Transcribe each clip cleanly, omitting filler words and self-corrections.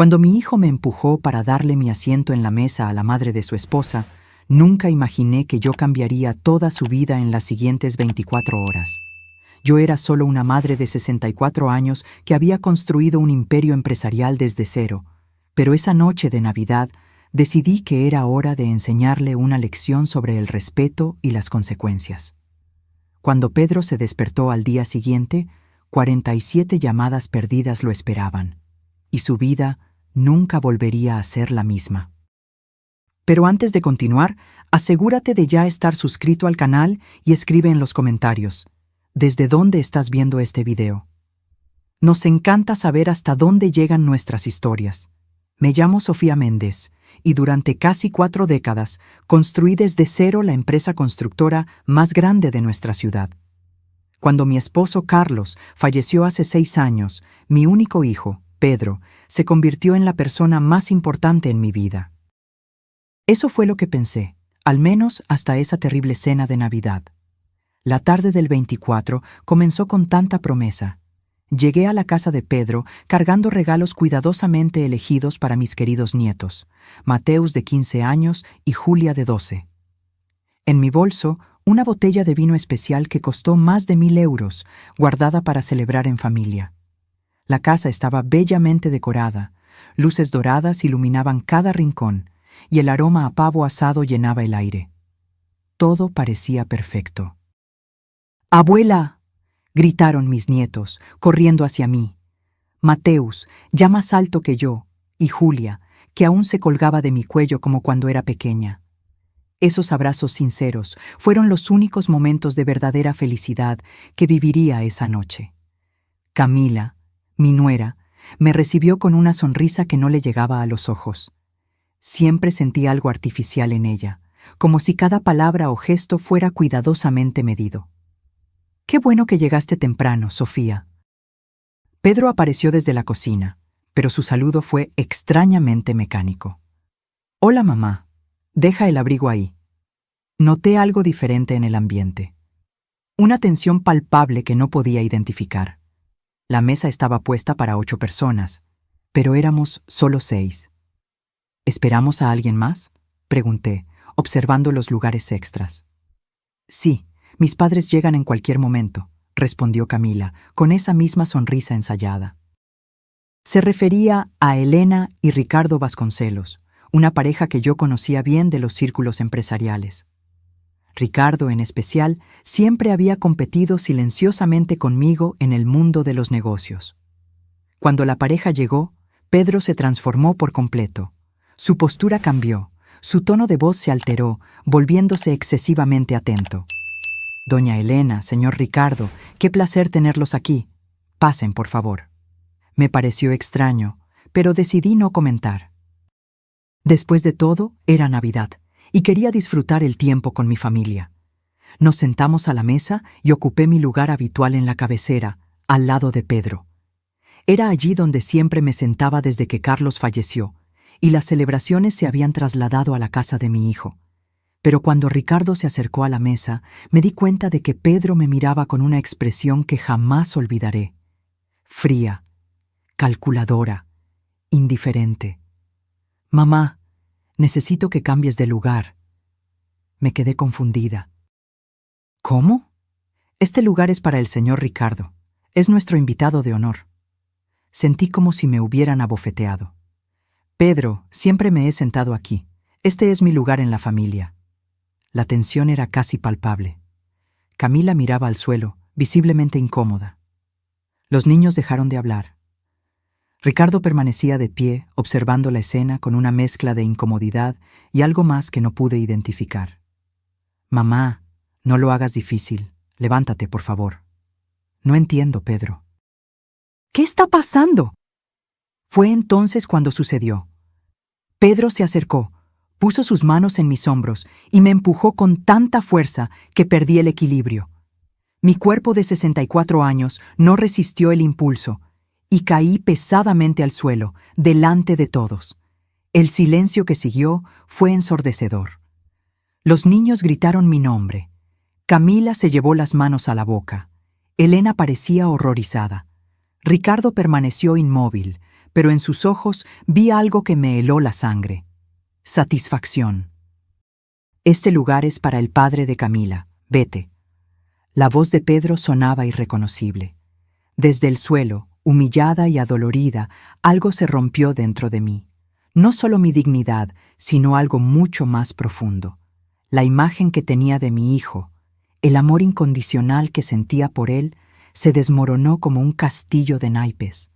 Cuando mi hijo me empujó para darle mi asiento en la mesa a la madre de su esposa, nunca imaginé que yo cambiaría toda su vida en las siguientes 24 horas. Yo era solo una madre de 64 años que había construido un imperio empresarial desde cero, pero esa noche de Navidad decidí que era hora de enseñarle una lección sobre el respeto y las consecuencias. Cuando Pedro se despertó al día siguiente, 47 llamadas perdidas lo esperaban, y su vida nunca volvería a ser la misma. Pero antes de continuar, asegúrate de ya estar suscrito al canal y escribe en los comentarios ¿desde dónde estás viendo este video? Nos encanta saber hasta dónde llegan nuestras historias. Me llamo Sofía Méndez y durante casi 4 décadas construí desde cero la empresa constructora más grande de nuestra ciudad. Cuando mi esposo Carlos falleció hace 6 años, mi único hijo, Pedro, se convirtió en la persona más importante en mi vida. Eso fue lo que pensé, al menos hasta esa terrible cena de Navidad. La tarde del 24 comenzó con tanta promesa. Llegué a la casa de Pedro cargando regalos cuidadosamente elegidos para mis queridos nietos, Mateus de 15 años y Julia de 12. En mi bolso, una botella de vino especial que costó más de 1.000 euros, guardada para celebrar en familia. La casa estaba bellamente decorada, luces doradas iluminaban cada rincón, y el aroma a pavo asado llenaba el aire. Todo parecía perfecto. ¡Abuela!, gritaron mis nietos, corriendo hacia mí. Mateus, ya más alto que yo, y Julia, que aún se colgaba de mi cuello como cuando era pequeña. Esos abrazos sinceros fueron los únicos momentos de verdadera felicidad que viviría esa noche. Camila, mi nuera, me recibió con una sonrisa que no le llegaba a los ojos. Siempre sentí algo artificial en ella, como si cada palabra o gesto fuera cuidadosamente medido. «Qué bueno que llegaste temprano, Sofía». Pedro apareció desde la cocina, pero su saludo fue extrañamente mecánico. «Hola, mamá. Deja el abrigo ahí». Noté algo diferente en el ambiente. Una tensión palpable que no podía identificar. La mesa estaba puesta para 8 personas, pero éramos solo 6. ¿Esperamos a alguien más?, pregunté, observando los lugares extras. Sí, mis padres llegan en cualquier momento, respondió Camila, con esa misma sonrisa ensayada. Se refería a Elena y Ricardo Vasconcelos, una pareja que yo conocía bien de los círculos empresariales. Ricardo, en especial, siempre había competido silenciosamente conmigo en el mundo de los negocios. Cuando la pareja llegó, Pedro se transformó por completo. Su postura cambió, su tono de voz se alteró, volviéndose excesivamente atento. «Doña Elena, señor Ricardo, qué placer tenerlos aquí. Pasen, por favor». Me pareció extraño, pero decidí no comentar. Después de todo, era Navidad, y quería disfrutar el tiempo con mi familia. Nos sentamos a la mesa y ocupé mi lugar habitual en la cabecera, al lado de Pedro. Era allí donde siempre me sentaba desde que Carlos falleció, y las celebraciones se habían trasladado a la casa de mi hijo. Pero cuando Ricardo se acercó a la mesa, me di cuenta de que Pedro me miraba con una expresión que jamás olvidaré. Fría, calculadora, indiferente. «Mamá, necesito que cambies de lugar». Me quedé confundida. «¿Cómo?» «Este lugar es para el señor Ricardo. Es nuestro invitado de honor». Sentí como si me hubieran abofeteado. «Pedro, siempre me he sentado aquí. Este es mi lugar en la familia». La tensión era casi palpable. Camila miraba al suelo, visiblemente incómoda. Los niños dejaron de hablar. Ricardo permanecía de pie, observando la escena con una mezcla de incomodidad y algo más que no pude identificar. «Mamá, no lo hagas difícil. Levántate, por favor». «No entiendo, Pedro». «¿Qué está pasando?». Fue entonces cuando sucedió. Pedro se acercó, puso sus manos en mis hombros y me empujó con tanta fuerza que perdí el equilibrio. Mi cuerpo de 64 años no resistió el impulso y caí pesadamente al suelo, delante de todos. El silencio que siguió fue ensordecedor. Los niños gritaron mi nombre. Camila se llevó las manos a la boca. Elena parecía horrorizada. Ricardo permaneció inmóvil, pero en sus ojos vi algo que me heló la sangre. Satisfacción. Este lugar es para el padre de Camila. Vete. La voz de Pedro sonaba irreconocible. Desde el suelo, humillada y adolorida, algo se rompió dentro de mí. No solo mi dignidad, sino algo mucho más profundo. La imagen que tenía de mi hijo, el amor incondicional que sentía por él, se desmoronó como un castillo de naipes.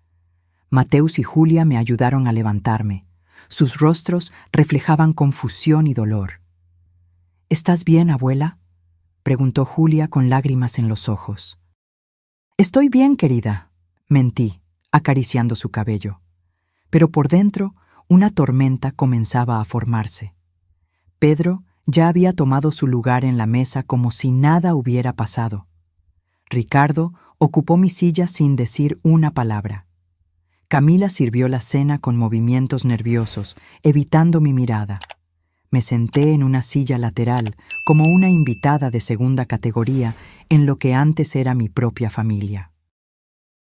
Mateus y Julia me ayudaron a levantarme. Sus rostros reflejaban confusión y dolor. ¿Estás bien, abuela?, preguntó Julia con lágrimas en los ojos. Estoy bien, querida, mentí, acariciando su cabello. Pero por dentro, una tormenta comenzaba a formarse. Pedro ya había tomado su lugar en la mesa como si nada hubiera pasado. Ricardo ocupó mi silla sin decir una palabra. Camila sirvió la cena con movimientos nerviosos, evitando mi mirada. Me senté en una silla lateral, como una invitada de segunda categoría en lo que antes era mi propia familia.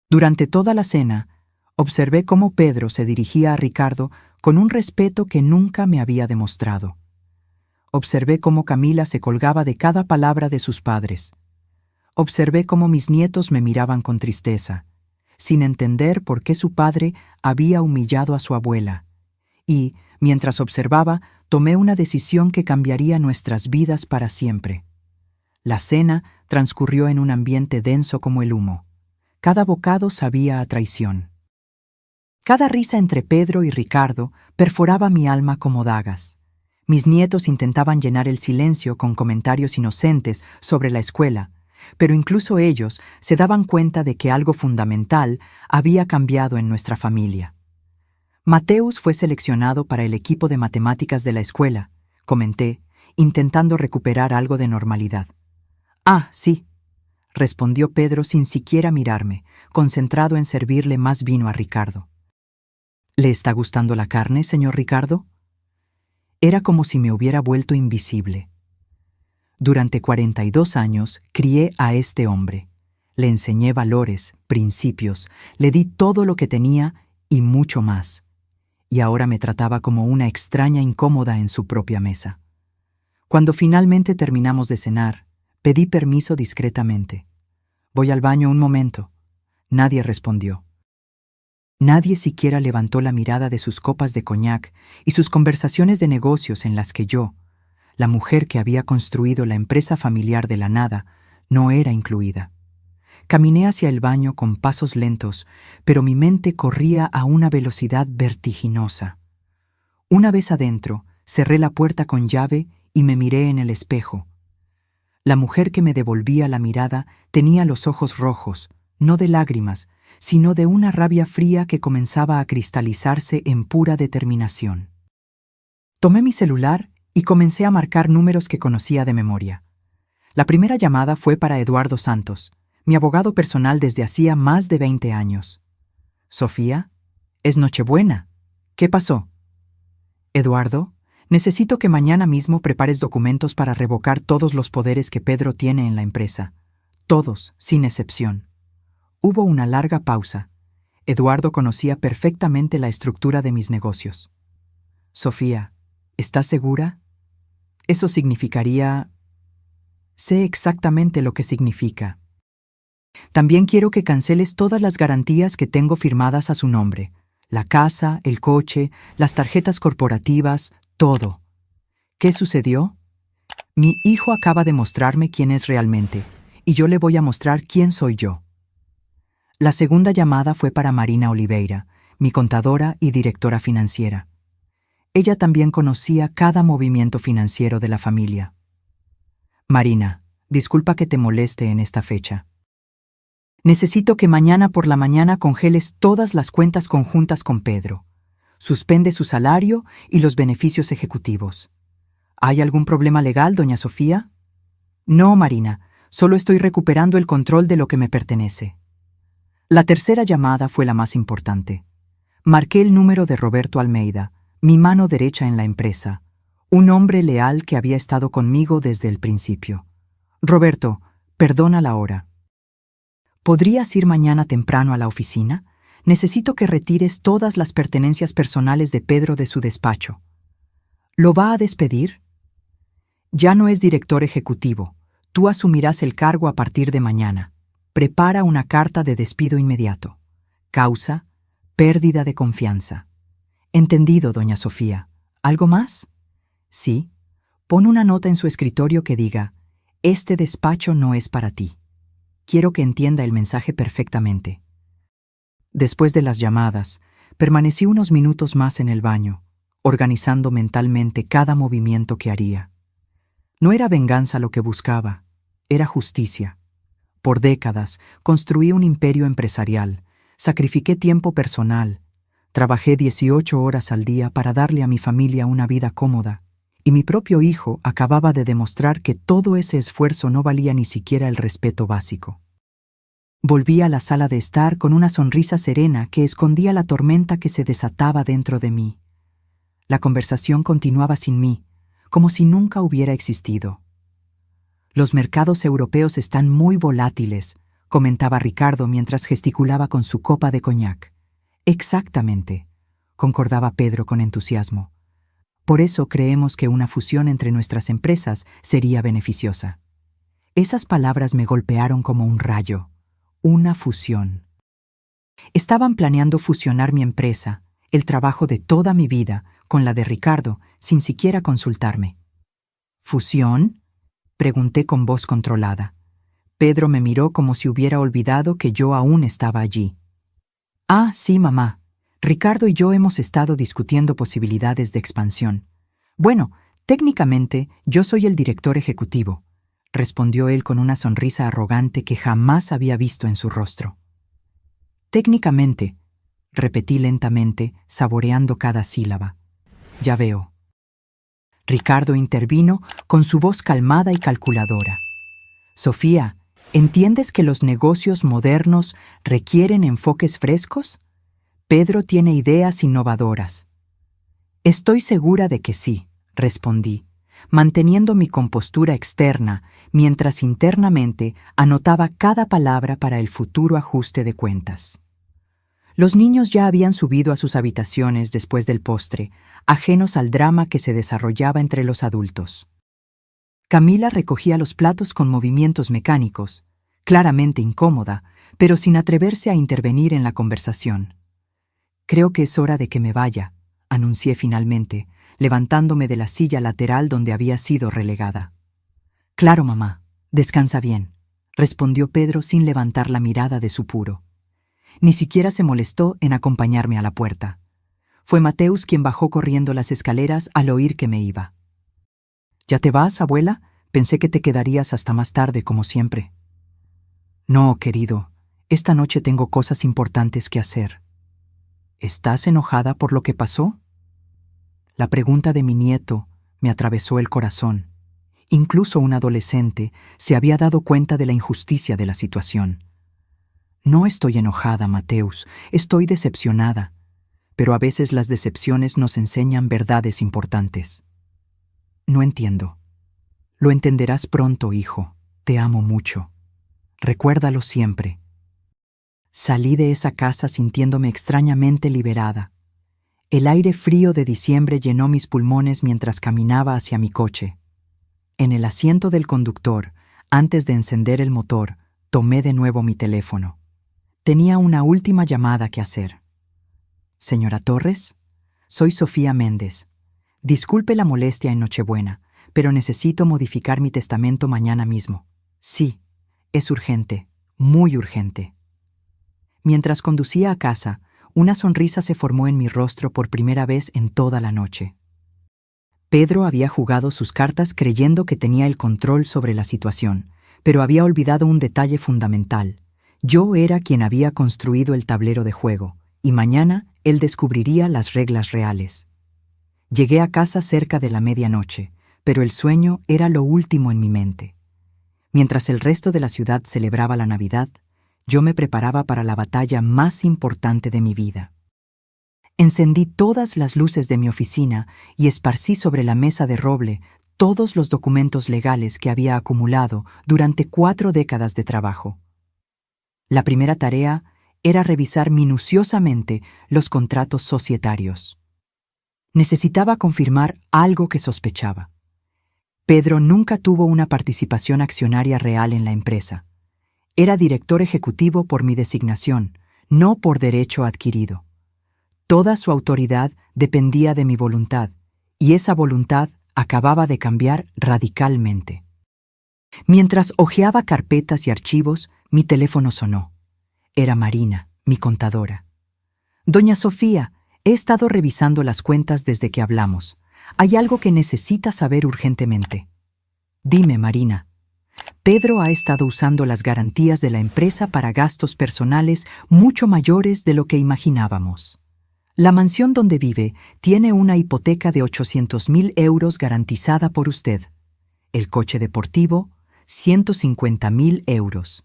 Durante toda la cena, observé cómo Pedro se dirigía a Ricardo con un respeto que nunca me había demostrado. Observé cómo Camila se colgaba de cada palabra de sus padres. Observé cómo mis nietos me miraban con tristeza, sin entender por qué su padre había humillado a su abuela. Y, mientras observaba, tomé una decisión que cambiaría nuestras vidas para siempre. La cena transcurrió en un ambiente denso como el humo. Cada bocado sabía a traición. Cada risa entre Pedro y Ricardo perforaba mi alma como dagas. Mis nietos intentaban llenar el silencio con comentarios inocentes sobre la escuela, pero incluso ellos se daban cuenta de que algo fundamental había cambiado en nuestra familia. Mateus fue seleccionado para el equipo de matemáticas de la escuela, comenté, intentando recuperar algo de normalidad. Ah, sí, respondió Pedro sin siquiera mirarme, concentrado en servirle más vino a Ricardo. ¿Le está gustando la carne, señor Ricardo? Era como si me hubiera vuelto invisible. Durante 42 años crié a este hombre. Le enseñé valores, principios, le di todo lo que tenía y mucho más. Y ahora me trataba como una extraña incómoda en su propia mesa. Cuando finalmente terminamos de cenar, pedí permiso discretamente. «Voy al baño un momento». Nadie respondió. Nadie siquiera levantó la mirada de sus copas de coñac y sus conversaciones de negocios en las que yo, la mujer que había construido la empresa familiar de la nada, no era incluida. Caminé hacia el baño con pasos lentos, pero mi mente corría a una velocidad vertiginosa. Una vez adentro, cerré la puerta con llave y me miré en el espejo. La mujer que me devolvía la mirada tenía los ojos rojos, no de lágrimas, sino de una rabia fría que comenzaba a cristalizarse en pura determinación. Tomé mi celular y comencé a marcar números que conocía de memoria. La primera llamada fue para Eduardo Santos, mi abogado personal desde hacía más de 20 años. «Sofía, es Nochebuena. ¿Qué pasó?» «Eduardo, necesito que mañana mismo prepares documentos para revocar todos los poderes que Pedro tiene en la empresa. Todos, sin excepción». Hubo una larga pausa. Eduardo conocía perfectamente la estructura de mis negocios. «Sofía, ¿estás segura? Eso significaría...» «Sé exactamente lo que significa. También quiero que canceles todas las garantías que tengo firmadas a su nombre. La casa, el coche, las tarjetas corporativas, todo». ¿Qué sucedió? Mi hijo acaba de mostrarme quién es realmente, y yo le voy a mostrar quién soy yo. La segunda llamada fue para Marina Oliveira, mi contadora y directora financiera. Ella también conocía cada movimiento financiero de la familia. «Marina, disculpa que te moleste en esta fecha. Necesito que mañana por la mañana congeles todas las cuentas conjuntas con Pedro. Suspende su salario y los beneficios ejecutivos». «¿Hay algún problema legal, doña Sofía?» «No, Marina, solo estoy recuperando el control de lo que me pertenece». La tercera llamada fue la más importante. Marqué el número de Roberto Almeida, mi mano derecha en la empresa, un hombre leal que había estado conmigo desde el principio. «Roberto, perdona la hora. ¿Podrías ir mañana temprano a la oficina? Necesito que retires todas las pertenencias personales de Pedro de su despacho. ¿Lo va a despedir? Ya no es director ejecutivo. Tú asumirás el cargo a partir de mañana. Prepara una carta de despido inmediato. Causa: pérdida de confianza. Entendido, doña Sofía. ¿Algo más? Sí. Pon una nota en su escritorio que diga: este despacho no es para ti. Quiero que entienda el mensaje perfectamente. Después de las llamadas, permanecí unos minutos más en el baño, organizando mentalmente cada movimiento que haría. No era venganza lo que buscaba, era justicia. Por décadas construí un imperio empresarial, sacrifiqué tiempo personal, trabajé 18 horas al día para darle a mi familia una vida cómoda, y mi propio hijo acababa de demostrar que todo ese esfuerzo no valía ni siquiera el respeto básico. Volví a la sala de estar con una sonrisa serena que escondía la tormenta que se desataba dentro de mí. La conversación continuaba sin mí, como si nunca hubiera existido. Los mercados europeos están muy volátiles, comentaba Ricardo mientras gesticulaba con su copa de coñac. Exactamente, concordaba Pedro con entusiasmo. Por eso creemos que una fusión entre nuestras empresas sería beneficiosa. Esas palabras me golpearon como un rayo. Una fusión. Estaban planeando fusionar mi empresa, el trabajo de toda mi vida, con la de Ricardo, sin siquiera consultarme. ¿Fusión?, pregunté con voz controlada. Pedro me miró como si hubiera olvidado que yo aún estaba allí. Ah, sí, mamá. Ricardo y yo hemos estado discutiendo posibilidades de expansión. Bueno, técnicamente yo soy el director ejecutivo, respondió él con una sonrisa arrogante que jamás había visto en su rostro. Técnicamente, repetí lentamente, saboreando cada sílaba. Ya veo. Ricardo intervino con su voz calmada y calculadora. Sofía, ¿entiendes que los negocios modernos requieren enfoques frescos? Pedro tiene ideas innovadoras. Estoy segura de que sí, respondí, manteniendo mi compostura externa, mientras internamente anotaba cada palabra para el futuro ajuste de cuentas. Los niños ya habían subido a sus habitaciones después del postre, ajenos al drama que se desarrollaba entre los adultos. Camila recogía los platos con movimientos mecánicos, claramente incómoda, pero sin atreverse a intervenir en la conversación. Creo que es hora de que me vaya, anuncié finalmente, levantándome de la silla lateral donde había sido relegada. Claro, mamá, descansa bien, respondió Pedro sin levantar la mirada de su puro. Ni siquiera se molestó en acompañarme a la puerta. Fue Mateus quien bajó corriendo las escaleras al oír que me iba. ¿Ya te vas, abuela? Pensé que te quedarías hasta más tarde, como siempre. No, querido, esta noche tengo cosas importantes que hacer. ¿Estás enojada por lo que pasó? La pregunta de mi nieto me atravesó el corazón. Incluso un adolescente se había dado cuenta de la injusticia de la situación. No estoy enojada, Mateus, estoy decepcionada, pero a veces las decepciones nos enseñan verdades importantes. No entiendo. Lo entenderás pronto, hijo. Te amo mucho. Recuérdalo siempre. Salí de esa casa sintiéndome extrañamente liberada. El aire frío de diciembre llenó mis pulmones mientras caminaba hacia mi coche. En el asiento del conductor, antes de encender el motor, tomé de nuevo mi teléfono. Tenía una última llamada que hacer. Señora Torres, soy Sofía Méndez. Disculpe la molestia en Nochebuena, pero necesito modificar mi testamento mañana mismo. Sí, es urgente, muy urgente. Mientras conducía a casa, una sonrisa se formó en mi rostro por primera vez en toda la noche. Pedro había jugado sus cartas creyendo que tenía el control sobre la situación, pero había olvidado un detalle fundamental. Yo era quien había construido el tablero de juego, y mañana él descubriría las reglas reales. Llegué a casa cerca de la medianoche, pero el sueño era lo último en mi mente. Mientras el resto de la ciudad celebraba la Navidad, yo me preparaba para la batalla más importante de mi vida. Encendí todas las luces de mi oficina y esparcí sobre la mesa de roble todos los documentos legales que había acumulado durante 4 décadas de trabajo. La primera tarea era revisar minuciosamente los contratos societarios. Necesitaba confirmar algo que sospechaba. Pedro nunca tuvo una participación accionaria real en la empresa. Era director ejecutivo por mi designación, no por derecho adquirido. Toda su autoridad dependía de mi voluntad, y esa voluntad acababa de cambiar radicalmente. Mientras hojeaba carpetas y archivos, mi teléfono sonó. Era Marina, mi contadora. Doña Sofía, he estado revisando las cuentas desde que hablamos. Hay algo que necesita saber urgentemente. Dime, Marina. Pedro ha estado usando las garantías de la empresa para gastos personales mucho mayores de lo que imaginábamos. La mansión donde vive tiene una hipoteca de 800.000 euros garantizada por usted. El coche deportivo, 150.000 euros.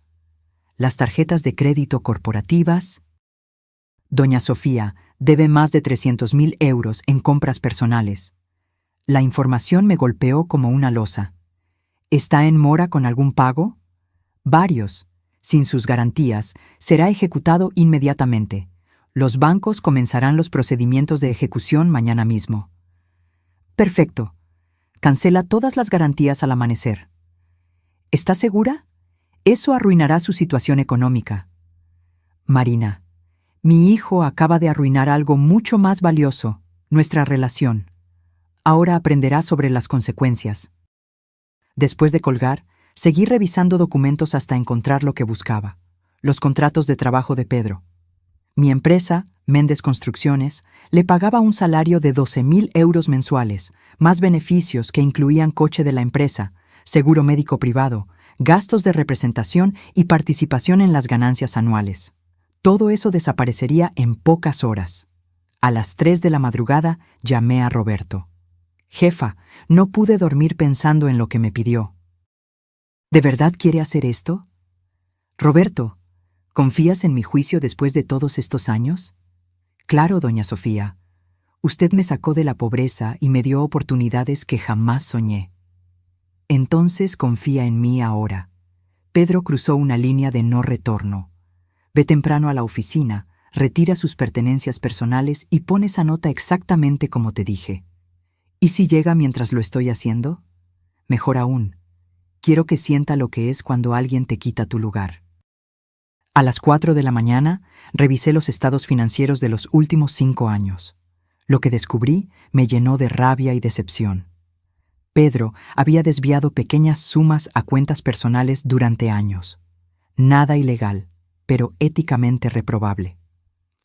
Las tarjetas de crédito corporativas. Doña Sofía debe más de 300.000 euros en compras personales. La información me golpeó como una losa. ¿Está en mora con algún pago? Varios. Sin sus garantías, será ejecutado inmediatamente. Los bancos comenzarán los procedimientos de ejecución mañana mismo. Perfecto. Cancela todas las garantías al amanecer. ¿Está segura? Eso arruinará su situación económica. Marina, mi hijo acaba de arruinar algo mucho más valioso, nuestra relación. Ahora aprenderá sobre las consecuencias. Después de colgar, seguí revisando documentos hasta encontrar lo que buscaba: los contratos de trabajo de Pedro. Mi empresa, Méndez Construcciones, le pagaba un salario de 12.000 euros mensuales, más beneficios que incluían coche de la empresa, seguro médico privado, gastos de representación y participación en las ganancias anuales. Todo eso desaparecería en pocas horas. A las 3 de la madrugada llamé a Roberto. Jefa, no pude dormir pensando en lo que me pidió. ¿De verdad quiere hacer esto? Roberto, ¿confías en mi juicio después de todos estos años? Claro, doña Sofía. Usted me sacó de la pobreza y me dio oportunidades que jamás soñé. Entonces confía en mí ahora. Pedro cruzó una línea de no retorno. Ve temprano a la oficina, retira sus pertenencias personales y pone esa nota exactamente como te dije. ¿Y si llega mientras lo estoy haciendo? Mejor aún. Quiero que sienta lo que es cuando alguien te quita tu lugar. A las 4 de la mañana, revisé los estados financieros de los últimos 5 años. Lo que descubrí me llenó de rabia y decepción. Pedro había desviado pequeñas sumas a cuentas personales durante años. Nada ilegal, pero éticamente reprobable.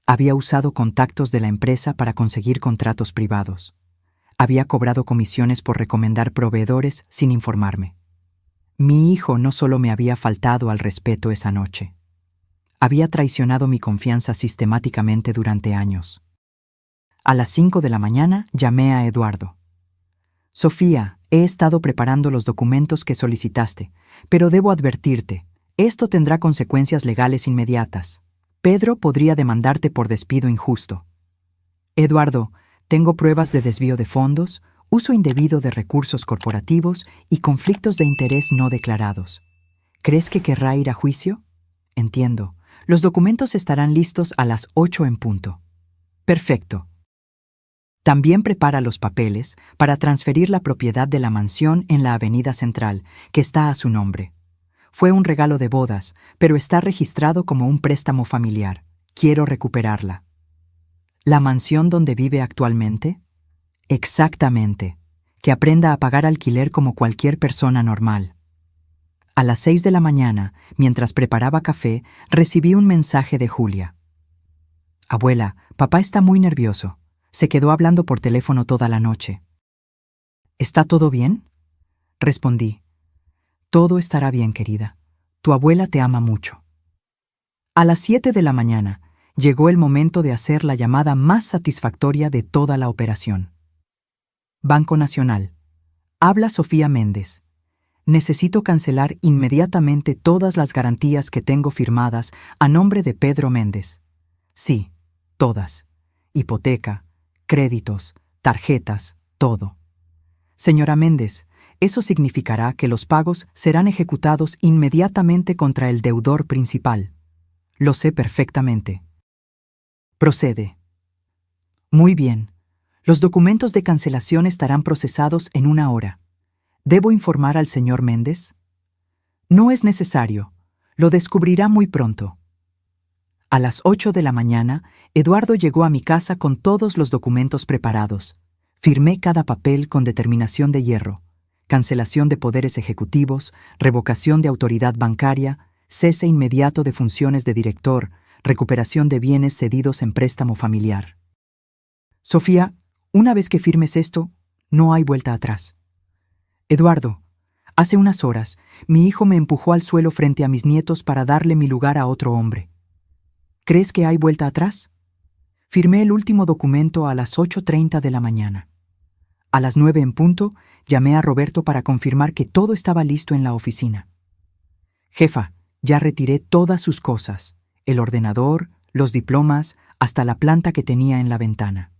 Había usado contactos de la empresa para conseguir contratos privados. Había cobrado comisiones por recomendar proveedores sin informarme. Mi hijo no solo me había faltado al respeto esa noche. Había traicionado mi confianza sistemáticamente durante años. A las 5 de la mañana llamé a Eduardo. Sofía, he estado preparando los documentos que solicitaste, pero debo advertirte, esto tendrá consecuencias legales inmediatas. Pedro podría demandarte por despido injusto. Eduardo, tengo pruebas de desvío de fondos, uso indebido de recursos corporativos y conflictos de interés no declarados. ¿Crees que querrá ir a juicio? Entiendo. Los documentos estarán listos a las 8 en punto. Perfecto. También prepara los papeles para transferir la propiedad de la mansión en la Avenida Central, que está a su nombre. Fue un regalo de bodas, pero está registrado como un préstamo familiar. Quiero recuperarla. ¿La mansión donde vive actualmente? Exactamente. Que aprenda a pagar alquiler como cualquier persona normal. A las 6 de la mañana, mientras preparaba café, recibí un mensaje de Julia. Abuela, papá está muy nervioso. Se quedó hablando por teléfono toda la noche. ¿Está todo bien? Respondí. Todo estará bien, querida. Tu abuela te ama mucho. A las 7 de la mañana, llegó el momento de hacer la llamada más satisfactoria de toda la operación. Banco Nacional. Habla Sofía Méndez. Necesito cancelar inmediatamente todas las garantías que tengo firmadas a nombre de Pedro Méndez. Sí, todas. Hipoteca, créditos, tarjetas, todo. Señora Méndez, eso significará que los pagos serán ejecutados inmediatamente contra el deudor principal. Lo sé perfectamente. Procede. Muy bien. Los documentos de cancelación estarán procesados en 1 hora. ¿Debo informar al señor Méndez? No es necesario. Lo descubrirá muy pronto. A las 8 de la mañana, Eduardo llegó a mi casa con todos los documentos preparados. Firmé cada papel con determinación de hierro. Cancelación de poderes ejecutivos, revocación de autoridad bancaria, cese inmediato de funciones de director, recuperación de bienes cedidos en préstamo familiar. Sofía, una vez que firmes esto, no hay vuelta atrás. Eduardo, hace unas horas, mi hijo me empujó al suelo frente a mis nietos para darle mi lugar a otro hombre. ¿Crees que hay vuelta atrás? Firmé el último documento a las 8:30 de la mañana. A las 9 en punto, llamé a Roberto para confirmar que todo estaba listo en la oficina. Jefa, ya retiré todas sus cosas, el ordenador, los diplomas, hasta la planta que tenía en la ventana.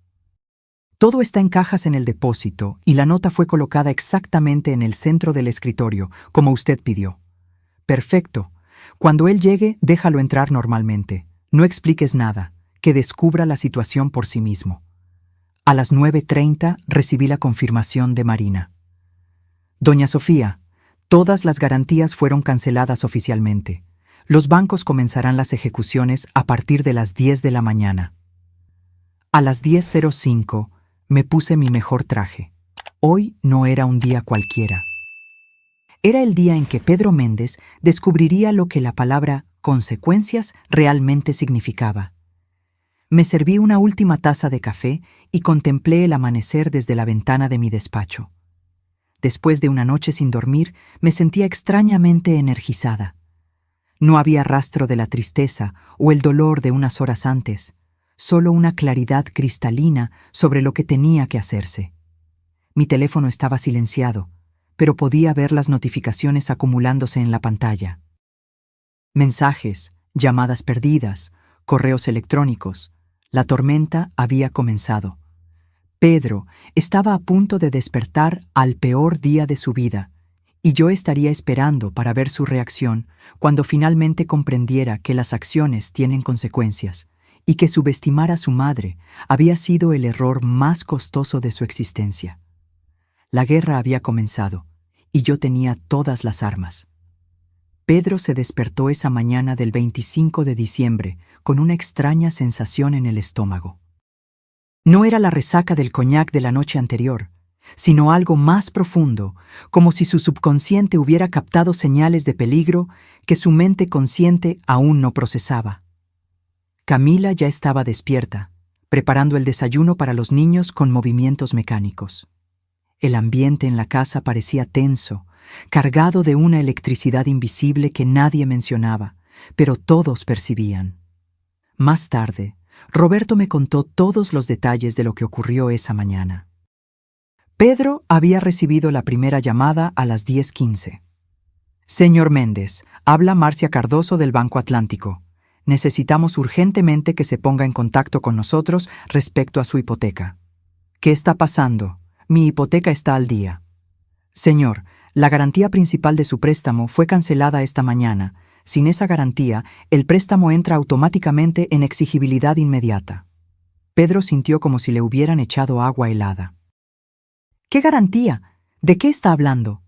Todo está en cajas en el depósito y la nota fue colocada exactamente en el centro del escritorio, como usted pidió. Perfecto. Cuando él llegue, déjalo entrar normalmente. No expliques nada, que descubra la situación por sí mismo. A las 9:30 recibí la confirmación de Marina. Doña Sofía, todas las garantías fueron canceladas oficialmente. Los bancos comenzarán las ejecuciones a partir de las 10 de la mañana. A las 10:05 me puse mi mejor traje. Hoy no era un día cualquiera. Era el día en que Pedro Méndez descubriría lo que la palabra consecuencias realmente significaba. Me serví una última taza de café y contemplé el amanecer desde la ventana de mi despacho. Después de una noche sin dormir, me sentía extrañamente energizada. No había rastro de la tristeza o el dolor de unas horas antes, solo una claridad cristalina sobre lo que tenía que hacerse. Mi teléfono estaba silenciado, pero podía ver las notificaciones acumulándose en la pantalla. Mensajes, llamadas perdidas, correos electrónicos. La tormenta había comenzado. Pedro estaba a punto de despertar al peor día de su vida, y yo estaría esperando para ver su reacción cuando finalmente comprendiera que las acciones tienen consecuencias y que subestimar a su madre había sido el error más costoso de su existencia. La guerra había comenzado, y yo tenía todas las armas. Pedro se despertó esa mañana del 25 de diciembre con una extraña sensación en el estómago. No era la resaca del coñac de la noche anterior, sino algo más profundo, como si su subconsciente hubiera captado señales de peligro que su mente consciente aún no procesaba. Camila ya estaba despierta, preparando el desayuno para los niños con movimientos mecánicos. El ambiente en la casa parecía tenso, cargado de una electricidad invisible que nadie mencionaba, pero todos percibían. Más tarde, Roberto me contó todos los detalles de lo que ocurrió esa mañana. Pedro había recibido la primera llamada a las 10:15. Señor Méndez, habla Marcia Cardoso del Banco Atlántico. Necesitamos urgentemente que se ponga en contacto con nosotros respecto a su hipoteca. ¿Qué está pasando? Mi hipoteca está al día. Señor, la garantía principal de su préstamo fue cancelada esta mañana. Sin esa garantía, el préstamo entra automáticamente en exigibilidad inmediata. Pedro sintió como si le hubieran echado agua helada. ¿Qué garantía? ¿De qué está hablando?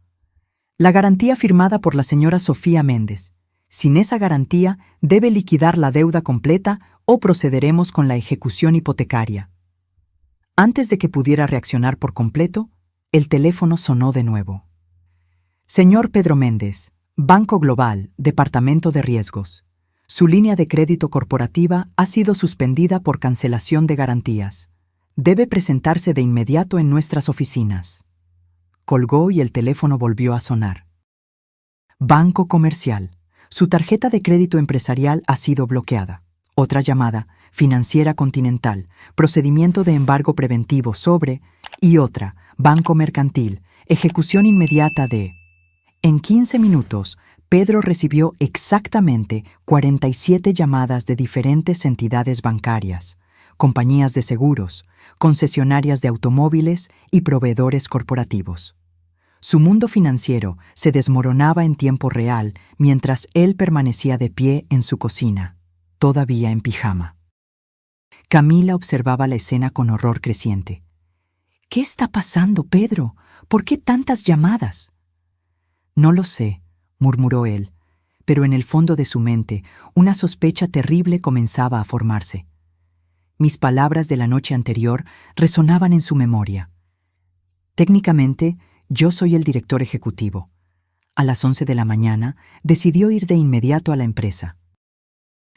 La garantía firmada por la señora Sofía Méndez. Sin esa garantía, debe liquidar la deuda completa o procederemos con la ejecución hipotecaria. Antes de que pudiera reaccionar por completo, el teléfono sonó de nuevo. Señor Pedro Méndez, Banco Global, Departamento de Riesgos. Su línea de crédito corporativa ha sido suspendida por cancelación de garantías. Debe presentarse de inmediato en nuestras oficinas. Colgó y el teléfono volvió a sonar. Banco Comercial. Su tarjeta de crédito empresarial ha sido bloqueada. Otra llamada, Financiera Continental, procedimiento de embargo preventivo sobre, y otra, Banco Mercantil, ejecución inmediata de. En 15 minutos, Pedro recibió exactamente 47 llamadas de diferentes entidades bancarias, compañías de seguros, concesionarias de automóviles y proveedores corporativos. Su mundo financiero se desmoronaba en tiempo real mientras él permanecía de pie en su cocina. todavía en pijama. Camila observaba la escena con horror creciente. «¿Qué está pasando, Pedro? ¿Por qué tantas llamadas?» «No lo sé», murmuró él, pero en el fondo de su mente una sospecha terrible comenzaba a formarse. Mis palabras de la noche anterior resonaban en su memoria. Técnicamente, yo soy el director ejecutivo. A las 11 de la mañana decidió ir de inmediato a la empresa.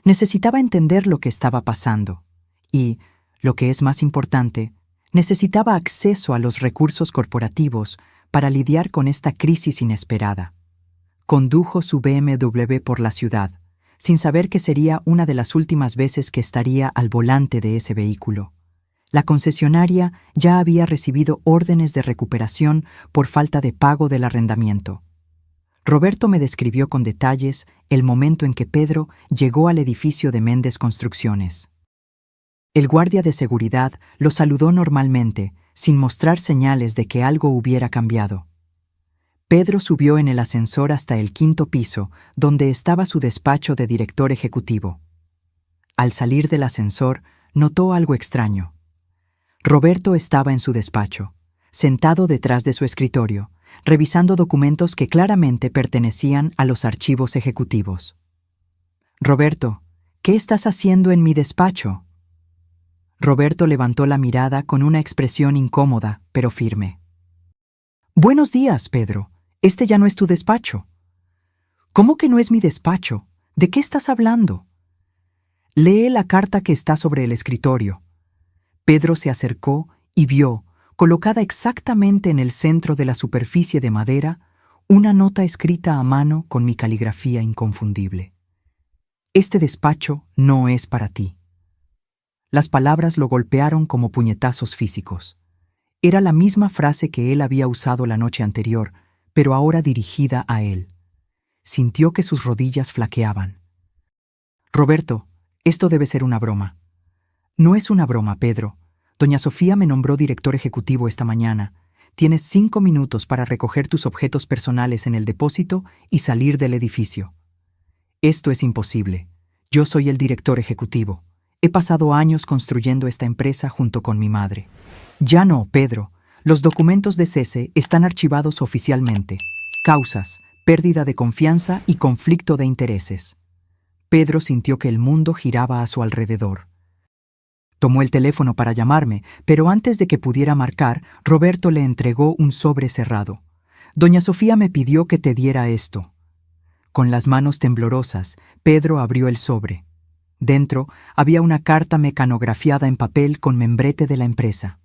Necesitaba entender lo que estaba pasando y, lo que es más importante, necesitaba acceso a los recursos corporativos para lidiar con esta crisis inesperada. Condujo su BMW por la ciudad, sin saber que sería una de las últimas veces que estaría al volante de ese vehículo. La concesionaria ya había recibido órdenes de recuperación por falta de pago del arrendamiento. Roberto me describió con detalles el momento en que Pedro llegó al edificio de Méndez Construcciones. El guardia de seguridad lo saludó normalmente, sin mostrar señales de que algo hubiera cambiado. Pedro subió en el ascensor hasta el 5º piso, donde estaba su despacho de director ejecutivo. Al salir del ascensor, notó algo extraño. Roberto estaba en su despacho, sentado detrás de su escritorio, revisando documentos que claramente pertenecían a los archivos ejecutivos. «Roberto, ¿qué estás haciendo en mi despacho?» Roberto levantó la mirada con una expresión incómoda, pero firme. «Buenos días, Pedro. Este ya no es tu despacho». «¿Cómo que no es mi despacho? ¿De qué estás hablando?» «Lee la carta que está sobre el escritorio». Pedro se acercó y vio, colocada exactamente en el centro de la superficie de madera, una nota escrita a mano con mi caligrafía inconfundible. «Este despacho no es para ti». Las palabras lo golpearon como puñetazos físicos. Era la misma frase que él había usado la noche anterior, pero ahora dirigida a él. Sintió que sus rodillas flaqueaban. «Roberto, esto debe ser una broma». «No es una broma, Pedro. Doña Sofía me nombró director ejecutivo esta mañana. Tienes 5 minutos para recoger tus objetos personales en el depósito y salir del edificio». «Esto es imposible. Yo soy el director ejecutivo. He pasado años construyendo esta empresa junto con mi madre». «Ya no, Pedro. Los documentos de cese están archivados oficialmente. Causas, pérdida de confianza y conflicto de intereses». Pedro sintió que el mundo giraba a su alrededor. Tomó el teléfono para llamarme, pero antes de que pudiera marcar, Roberto le entregó un sobre cerrado. «Doña Sofía me pidió que te diera esto». Con las manos temblorosas, Pedro abrió el sobre. Dentro había una carta mecanografiada en papel con membrete de la empresa.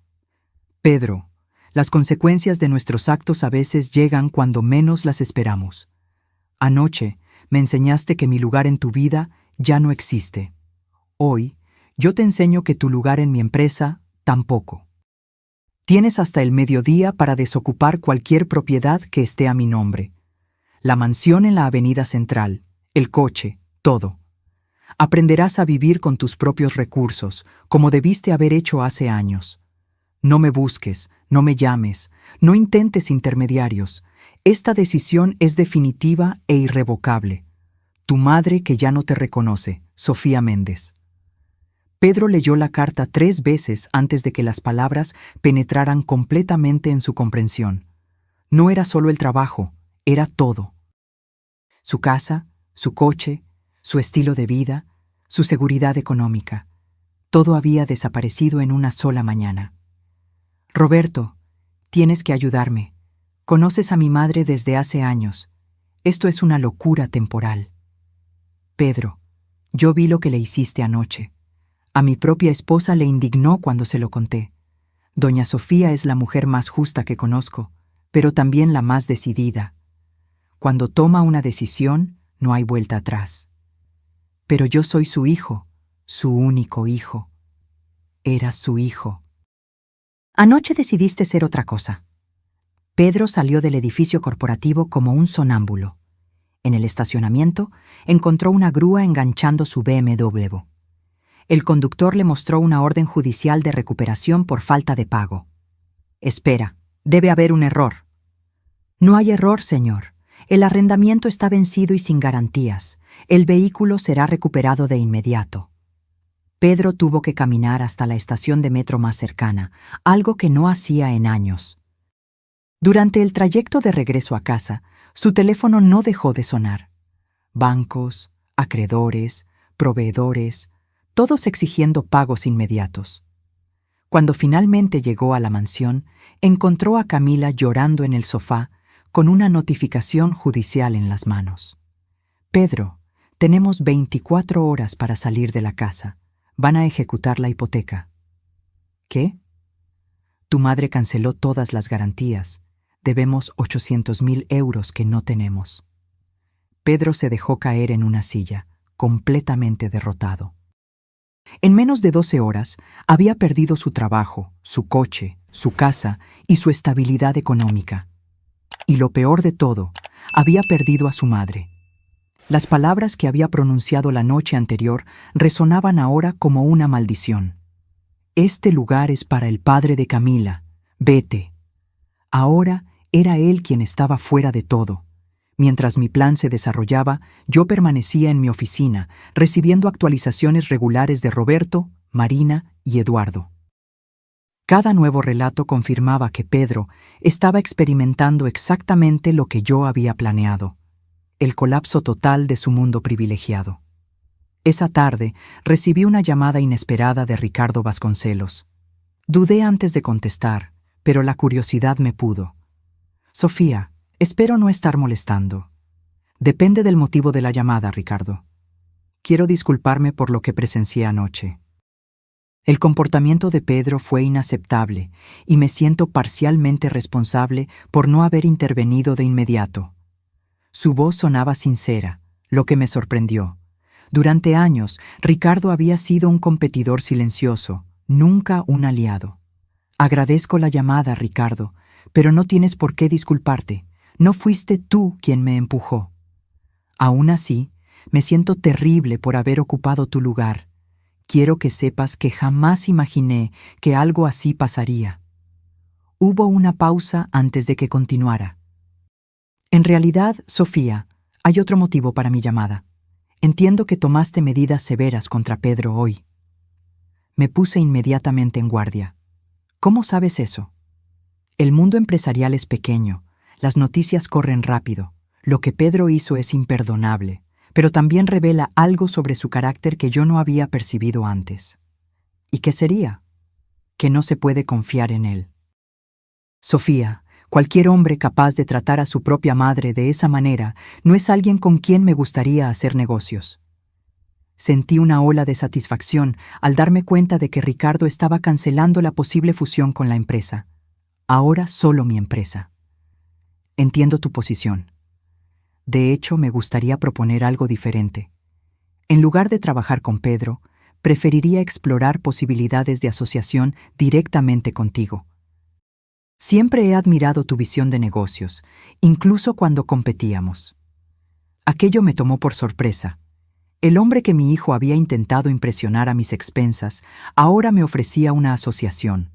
«Pedro, las consecuencias de nuestros actos a veces llegan cuando menos las esperamos. Anoche me enseñaste que mi lugar en tu vida ya no existe. Hoy yo te enseño que tu lugar en mi empresa tampoco. Tienes hasta el mediodía para desocupar cualquier propiedad que esté a mi nombre. La mansión en la Avenida Central, el coche, todo. Aprenderás a vivir con tus propios recursos, como debiste haber hecho hace años. No me busques, no me llames, no intentes intermediarios. Esta decisión es definitiva e irrevocable. Tu madre que ya no te reconoce, Sofía Méndez». Pedro leyó la carta 3 veces antes de que las palabras penetraran completamente en su comprensión. No era solo el trabajo, era todo. Su casa, su coche, su estilo de vida, su seguridad económica. Todo había desaparecido en una sola mañana. «Roberto, tienes que ayudarme. Conoces a mi madre desde hace años. Esto es una locura temporal». «Pedro, yo vi lo que le hiciste anoche. A mi propia esposa le indignó cuando se lo conté. Doña Sofía es la mujer más justa que conozco, pero también la más decidida. Cuando toma una decisión, no hay vuelta atrás. Pero yo soy su hijo, su único hijo. Era su hijo». «Anoche decidiste ser otra cosa». Pedro salió del edificio corporativo como un sonámbulo. En el estacionamiento encontró una grúa enganchando su BMW. El conductor le mostró una orden judicial de recuperación por falta de pago. «Espera, debe haber un error». «No hay error, señor. El arrendamiento está vencido y sin garantías. El vehículo será recuperado de inmediato. Pedro tuvo que caminar hasta la estación de metro más cercana, algo que no hacía en años. Durante el trayecto de regreso a casa, su teléfono no dejó de sonar. Bancos, acreedores, proveedores, todos exigiendo pagos inmediatos. Cuando finalmente llegó a la mansión, encontró a Camila llorando en el sofá con una notificación judicial en las manos. Pedro, tenemos 24 horas para salir de la casa. Van a ejecutar la hipoteca. ¿Qué? Tu madre canceló todas las garantías. Debemos 800.000 euros que no tenemos. Pedro se dejó caer en una silla, completamente derrotado. En menos de 12 horas, había perdido su trabajo, su coche, su casa y su estabilidad económica. Y lo peor de todo, había perdido a su madre. Las palabras que había pronunciado la noche anterior resonaban ahora como una maldición. Este lugar es para el padre de Camila. Vete. Ahora era él quien estaba fuera de todo. Mientras mi plan se desarrollaba, yo permanecía en mi oficina, recibiendo actualizaciones regulares de Roberto, Marina y Eduardo. Cada nuevo relato confirmaba que Pedro estaba experimentando exactamente lo que yo había planeado: el colapso total de su mundo privilegiado. Esa tarde recibí una llamada inesperada de Ricardo Vasconcelos. Dudé antes de contestar, pero la curiosidad me pudo. Sofía, espero no estar molestando. Depende del motivo de la llamada, Ricardo. Quiero disculparme por lo que presencié anoche. El comportamiento de Pedro fue inaceptable y me siento parcialmente responsable por no haber intervenido de inmediato. Su voz sonaba sincera, lo que me sorprendió. Durante años, Ricardo había sido un competidor silencioso, nunca un aliado. Agradezco la llamada, Ricardo, pero no tienes por qué disculparte. No fuiste tú quien me empujó. Aún así, me siento terrible por haber ocupado tu lugar. Quiero que sepas que jamás imaginé que algo así pasaría. Hubo una pausa antes de que continuara. En realidad, Sofía, hay otro motivo para mi llamada. Entiendo que tomaste medidas severas contra Pedro hoy. Me puse inmediatamente en guardia. ¿Cómo sabes eso? El mundo empresarial es pequeño, las noticias corren rápido. Lo que Pedro hizo es imperdonable, pero también revela algo sobre su carácter que yo no había percibido antes. ¿Y qué sería? Que no se puede confiar en él. Sofía, cualquier hombre capaz de tratar a su propia madre de esa manera no es alguien con quien me gustaría hacer negocios. Sentí una ola de satisfacción al darme cuenta de que Ricardo estaba cancelando la posible fusión con la empresa. Ahora solo mi empresa. Entiendo tu posición. De hecho, me gustaría proponer algo diferente. En lugar de trabajar con Pedro, preferiría explorar posibilidades de asociación directamente contigo. Siempre he admirado tu visión de negocios, incluso cuando competíamos. Aquello me tomó por sorpresa. El hombre que mi hijo había intentado impresionar a mis expensas ahora me ofrecía una asociación.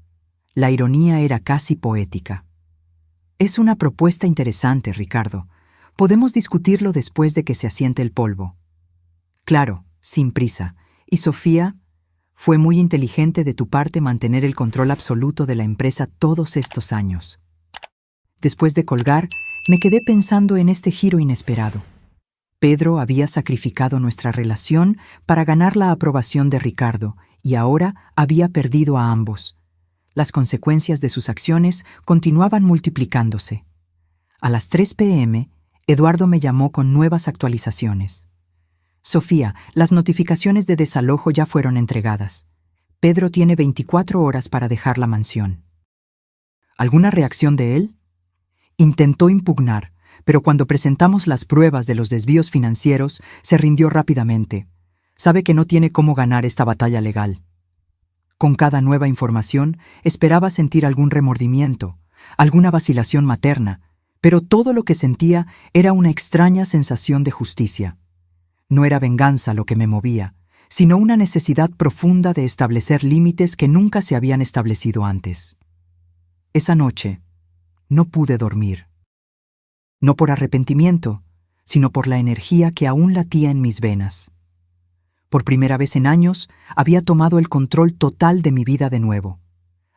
La ironía era casi poética. Es una propuesta interesante, Ricardo. Podemos discutirlo después de que se asiente el polvo. Claro, sin prisa. Y Sofía, fue muy inteligente de tu parte mantener el control absoluto de la empresa todos estos años. Después de colgar, me quedé pensando en este giro inesperado. Pedro había sacrificado nuestra relación para ganar la aprobación de Ricardo y ahora había perdido a ambos. Las consecuencias de sus acciones continuaban multiplicándose. A las 3 p.m., Eduardo me llamó con nuevas actualizaciones. Sofía, las notificaciones de desalojo ya fueron entregadas. Pedro tiene 24 horas para dejar la mansión. ¿Alguna reacción de él? Intentó impugnar, pero cuando presentamos las pruebas de los desvíos financieros, se rindió rápidamente. Sabe que no tiene cómo ganar esta batalla legal. Con cada nueva información, esperaba sentir algún remordimiento, alguna vacilación materna, pero todo lo que sentía era una extraña sensación de justicia. No era venganza lo que me movía, sino una necesidad profunda de establecer límites que nunca se habían establecido antes. Esa noche, no pude dormir. No por arrepentimiento, sino por la energía que aún latía en mis venas. Por primera vez en años, había tomado el control total de mi vida de nuevo.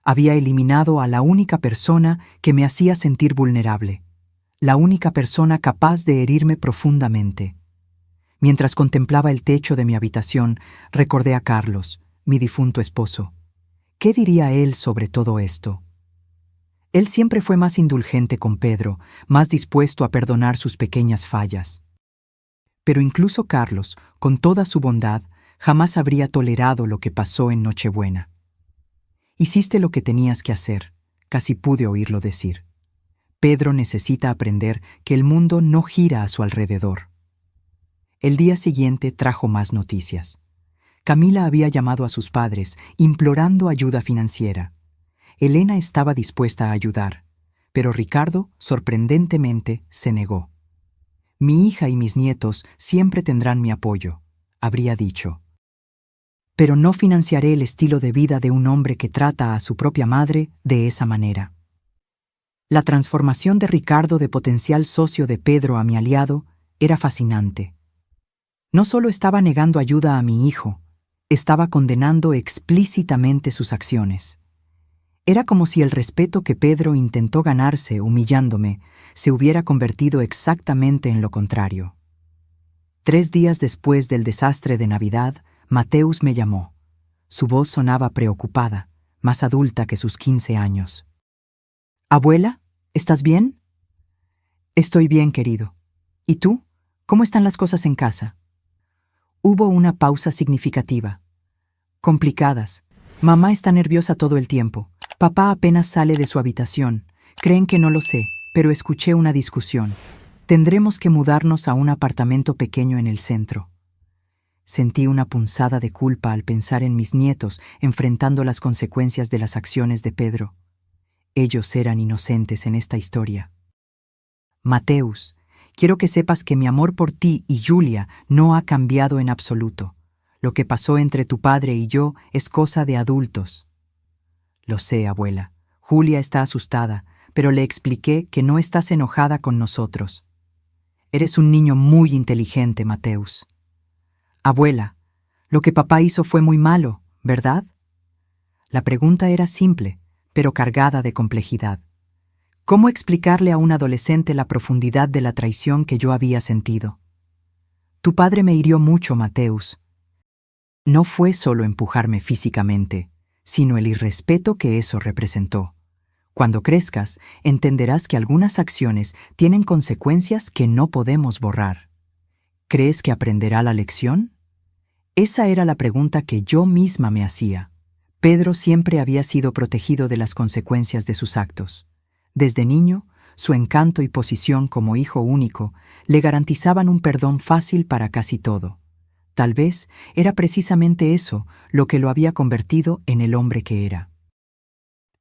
Había eliminado a la única persona que me hacía sentir vulnerable, la única persona capaz de herirme profundamente. Mientras contemplaba el techo de mi habitación, recordé a Carlos, mi difunto esposo. ¿Qué diría él sobre todo esto? Él siempre fue más indulgente con Pedro, más dispuesto a perdonar sus pequeñas fallas. Pero incluso Carlos, con toda su bondad, jamás habría tolerado lo que pasó en Nochebuena. Hiciste lo que tenías que hacer, casi pude oírlo decir. Pedro necesita aprender que el mundo no gira a su alrededor. El día siguiente trajo más noticias. Camila había llamado a sus padres, implorando ayuda financiera. Elena estaba dispuesta a ayudar, pero Ricardo, sorprendentemente, se negó. Mi hija y mis nietos siempre tendrán mi apoyo, habría dicho. Pero no financiaré el estilo de vida de un hombre que trata a su propia madre de esa manera. La transformación de Ricardo de potencial socio de Pedro a mi aliado era fascinante. No solo estaba negando ayuda a mi hijo, estaba condenando explícitamente sus acciones. Era como si el respeto que Pedro intentó ganarse humillándome se hubiera convertido exactamente en lo contrario. 3 días después del desastre de Navidad, Mateus me llamó. Su voz sonaba preocupada, más adulta que sus 15 años. «Abuela, ¿estás bien?» «Estoy bien, querido. ¿Y tú? ¿Cómo están las cosas en casa?» Hubo una pausa significativa. «Complicadas. Mamá está nerviosa todo el tiempo. Papá apenas sale de su habitación. Creen que no lo sé, pero escuché una discusión. Tendremos que mudarnos a un apartamento pequeño en el centro». Sentí una punzada de culpa al pensar en mis nietos enfrentando las consecuencias de las acciones de Pedro. Ellos eran inocentes en esta historia. «Mateus, quiero que sepas que mi amor por ti y Julia no ha cambiado en absoluto. Lo que pasó entre tu padre y yo es cosa de adultos». «Lo sé, abuela. Julia está asustada, pero le expliqué que no estás enojada con nosotros. Eres un niño muy inteligente, Mateus». «Abuela, lo que papá hizo fue muy malo, ¿verdad?» La pregunta era simple, pero cargada de complejidad. ¿Cómo explicarle a un adolescente la profundidad de la traición que yo había sentido? «Tu padre me hirió mucho, Mateus. No fue solo empujarme físicamente, sino el irrespeto que eso representó. Cuando crezcas, entenderás que algunas acciones tienen consecuencias que no podemos borrar. ¿Crees que aprenderá la lección?». Esa era la pregunta que yo misma me hacía. Pedro siempre había sido protegido de las consecuencias de sus actos. Desde niño, su encanto y posición como hijo único le garantizaban un perdón fácil para casi todo. Tal vez era precisamente eso lo que lo había convertido en el hombre que era.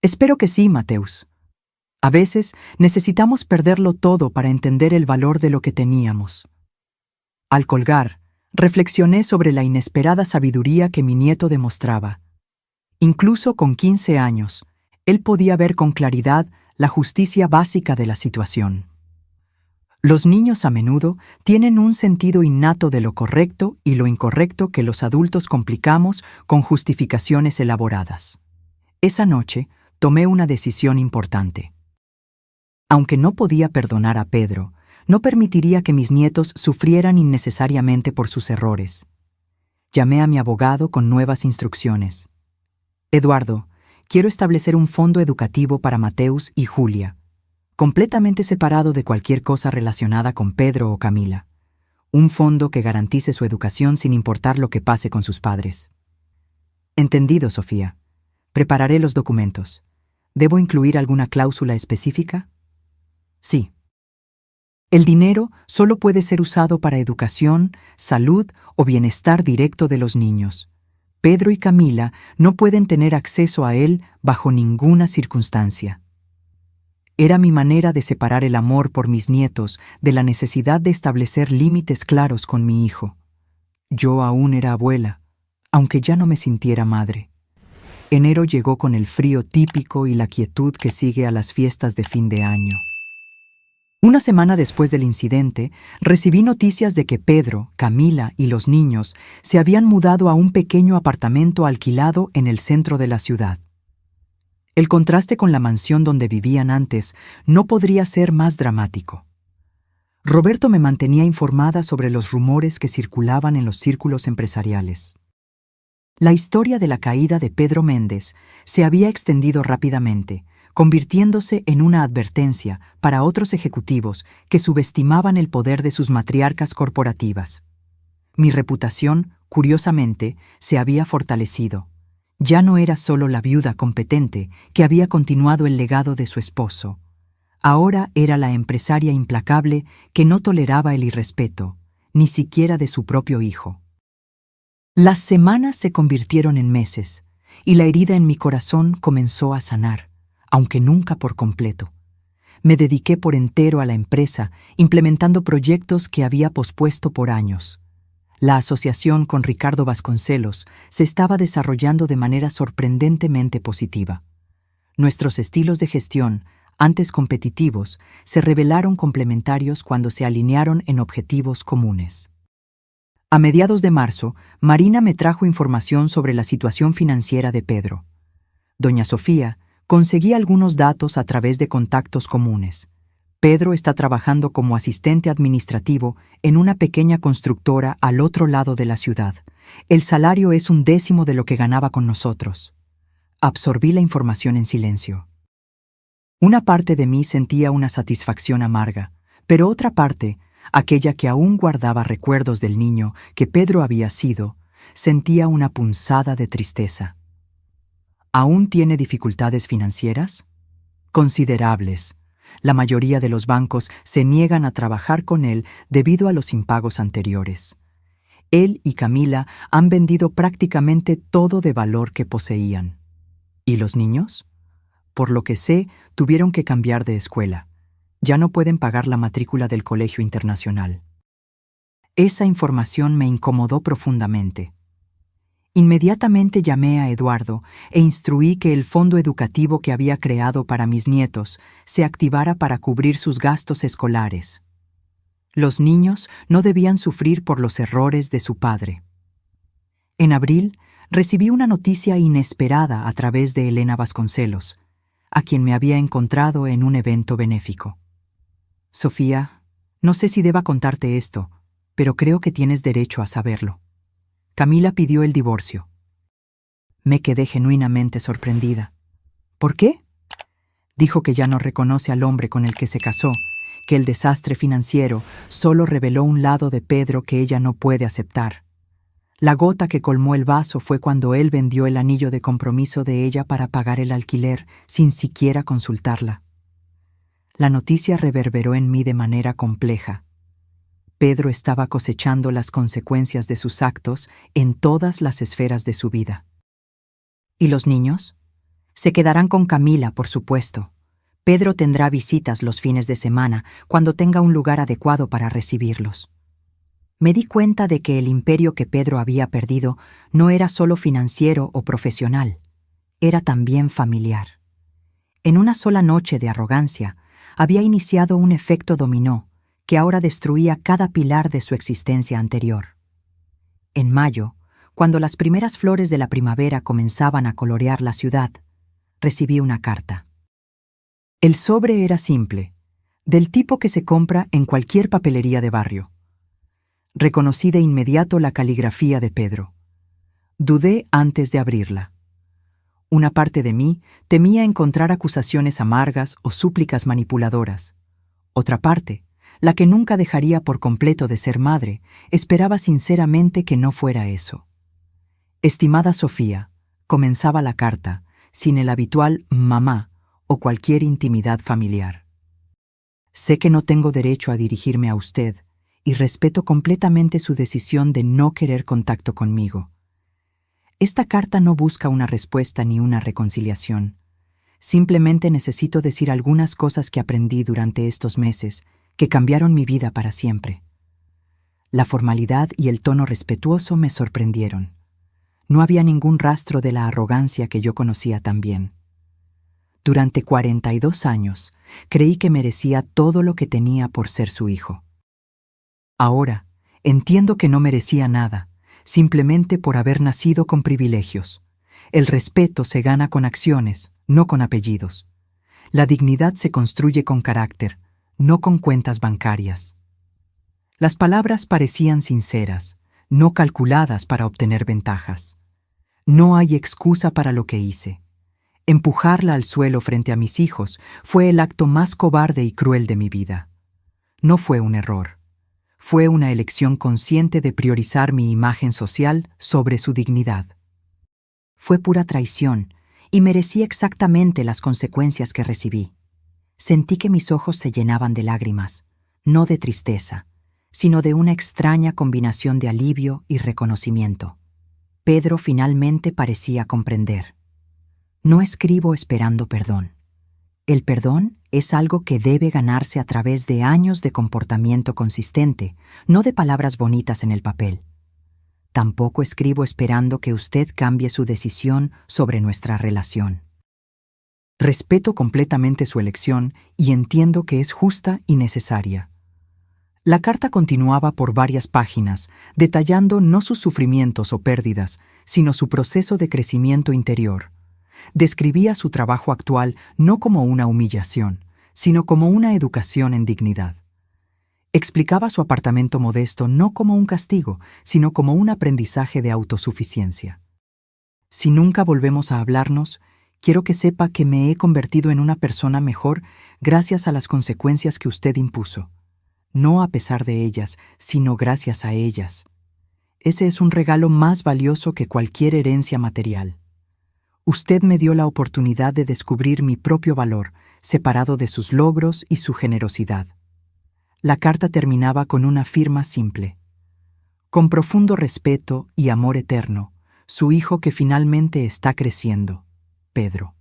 «Espero que sí, Mateus. A veces necesitamos perderlo todo para entender el valor de lo que teníamos». Al colgar, reflexioné sobre la inesperada sabiduría que mi nieto demostraba. Incluso con 15 años, él podía ver con claridad la justicia básica de la situación. Los niños a menudo tienen un sentido innato de lo correcto y lo incorrecto que los adultos complicamos con justificaciones elaboradas. Esa noche tomé una decisión importante. Aunque no podía perdonar a Pedro, no permitiría que mis nietos sufrieran innecesariamente por sus errores. Llamé a mi abogado con nuevas instrucciones. «Eduardo, quiero establecer un fondo educativo para Mateus y Julia, completamente separado de cualquier cosa relacionada con Pedro o Camila. Un fondo que garantice su educación sin importar lo que pase con sus padres». «Entendido, Sofía. Prepararé los documentos. ¿Debo incluir alguna cláusula específica?» «Sí. El dinero solo puede ser usado para educación, salud o bienestar directo de los niños. Pedro y Camila no pueden tener acceso a él bajo ninguna circunstancia». Era mi manera de separar el amor por mis nietos de la necesidad de establecer límites claros con mi hijo. Yo aún era abuela, aunque ya no me sintiera madre. Enero llegó con el frío típico y la quietud que sigue a las fiestas de fin de año. Una semana después del incidente, recibí noticias de que Pedro, Camila y los niños se habían mudado a un pequeño apartamento alquilado en el centro de la ciudad. El contraste con la mansión donde vivían antes no podría ser más dramático. Roberto me mantenía informada sobre los rumores que circulaban en los círculos empresariales. La historia de la caída de Pedro Méndez se había extendido rápidamente, convirtiéndose en una advertencia para otros ejecutivos que subestimaban el poder de sus matriarcas corporativas. Mi reputación, curiosamente, se había fortalecido. Ya no era solo la viuda competente que había continuado el legado de su esposo. Ahora era la empresaria implacable que no toleraba el irrespeto, ni siquiera de su propio hijo. Las semanas se convirtieron en meses, y la herida en mi corazón comenzó a sanar, aunque nunca por completo. Me dediqué por entero a la empresa, implementando proyectos que había pospuesto por años. La asociación con Ricardo Vasconcelos se estaba desarrollando de manera sorprendentemente positiva. Nuestros estilos de gestión, antes competitivos, se revelaron complementarios cuando se alinearon en objetivos comunes. A mediados de marzo, Marina me trajo información sobre la situación financiera de Pedro. Doña Sofía conseguí algunos datos a través de contactos comunes. Pedro está trabajando como asistente administrativo en una pequeña constructora al otro lado de la ciudad. El salario es 1/10 de lo que ganaba con nosotros. Absorbí la información en silencio. Una parte de mí sentía una satisfacción amarga, pero otra parte, aquella que aún guardaba recuerdos del niño que Pedro había sido, sentía una punzada de tristeza. ¿Aún tiene dificultades financieras? Considerables. La mayoría de los bancos se niegan a trabajar con él debido a los impagos anteriores. Él y Camila han vendido prácticamente todo de valor que poseían. ¿Y los niños? Por lo que sé, tuvieron que cambiar de escuela. Ya no pueden pagar la matrícula del colegio internacional. Esa información me incomodó profundamente. Inmediatamente llamé a Eduardo e instruí que el fondo educativo que había creado para mis nietos se activara para cubrir sus gastos escolares. Los niños no debían sufrir por los errores de su padre. En abril, recibí una noticia inesperada a través de Elena Vasconcelos, a quien me había encontrado en un evento benéfico. Sofía, no sé si deba contarte esto, pero creo que tienes derecho a saberlo. Camila pidió el divorcio. Me quedé genuinamente sorprendida. ¿Por qué? Dijo que ya no reconoce al hombre con el que se casó, que el desastre financiero solo reveló un lado de Pedro que ella no puede aceptar. La gota que colmó el vaso fue cuando él vendió el anillo de compromiso de ella para pagar el alquiler sin siquiera consultarla. La noticia reverberó en mí de manera compleja. Pedro estaba cosechando las consecuencias de sus actos en todas las esferas de su vida. ¿Y los niños? Se quedarán con Camila, por supuesto. Pedro tendrá visitas los fines de semana cuando tenga un lugar adecuado para recibirlos. Me di cuenta de que el imperio que Pedro había perdido no era solo financiero o profesional, era también familiar. En una sola noche de arrogancia, había iniciado un efecto dominó que ahora destruía cada pilar de su existencia anterior. En mayo, cuando las primeras flores de la primavera comenzaban a colorear la ciudad, recibí una carta. El sobre era simple, del tipo que se compra en cualquier papelería de barrio. Reconocí de inmediato la caligrafía de Pedro. Dudé antes de abrirla. Una parte de mí temía encontrar acusaciones amargas o súplicas manipuladoras. Otra parte, la que nunca dejaría por completo de ser madre, esperaba sinceramente que no fuera eso. Estimada Sofía, comenzaba la carta, sin el habitual mamá o cualquier intimidad familiar. Sé que no tengo derecho a dirigirme a usted y respeto completamente su decisión de no querer contacto conmigo. Esta carta no busca una respuesta ni una reconciliación. Simplemente necesito decir algunas cosas que aprendí durante estos meses que cambiaron mi vida para siempre. La formalidad y el tono respetuoso me sorprendieron. No había ningún rastro de la arrogancia que yo conocía tan bien. Durante 42 años, creí que merecía todo lo que tenía por ser su hijo. Ahora, entiendo que no merecía nada, simplemente por haber nacido con privilegios. El respeto se gana con acciones, no con apellidos. La dignidad se construye con carácter, no con cuentas bancarias. Las palabras parecían sinceras, no calculadas para obtener ventajas. No hay excusa para lo que hice. Empujarla al suelo frente a mis hijos fue el acto más cobarde y cruel de mi vida. No fue un error. Fue una elección consciente de priorizar mi imagen social sobre su dignidad. Fue pura traición y merecí exactamente las consecuencias que recibí. Sentí que mis ojos se llenaban de lágrimas, no de tristeza, sino de una extraña combinación de alivio y reconocimiento. Pedro finalmente parecía comprender. No escribo esperando perdón. El perdón es algo que debe ganarse a través de años de comportamiento consistente, no de palabras bonitas en el papel. Tampoco escribo esperando que usted cambie su decisión sobre nuestra relación. Respeto completamente su elección y entiendo que es justa y necesaria. La carta continuaba por varias páginas, detallando no sus sufrimientos o pérdidas, sino su proceso de crecimiento interior. Describía su trabajo actual no como una humillación, sino como una educación en dignidad. Explicaba su apartamento modesto no como un castigo, sino como un aprendizaje de autosuficiencia. Si nunca volvemos a hablarnos, quiero que sepa que me he convertido en una persona mejor gracias a las consecuencias que usted impuso. No a pesar de ellas, sino gracias a ellas. Ese es un regalo más valioso que cualquier herencia material. Usted me dio la oportunidad de descubrir mi propio valor, separado de sus logros y su generosidad. La carta terminaba con una firma simple. Con profundo respeto y amor eterno, su hijo que finalmente está creciendo, Pedro.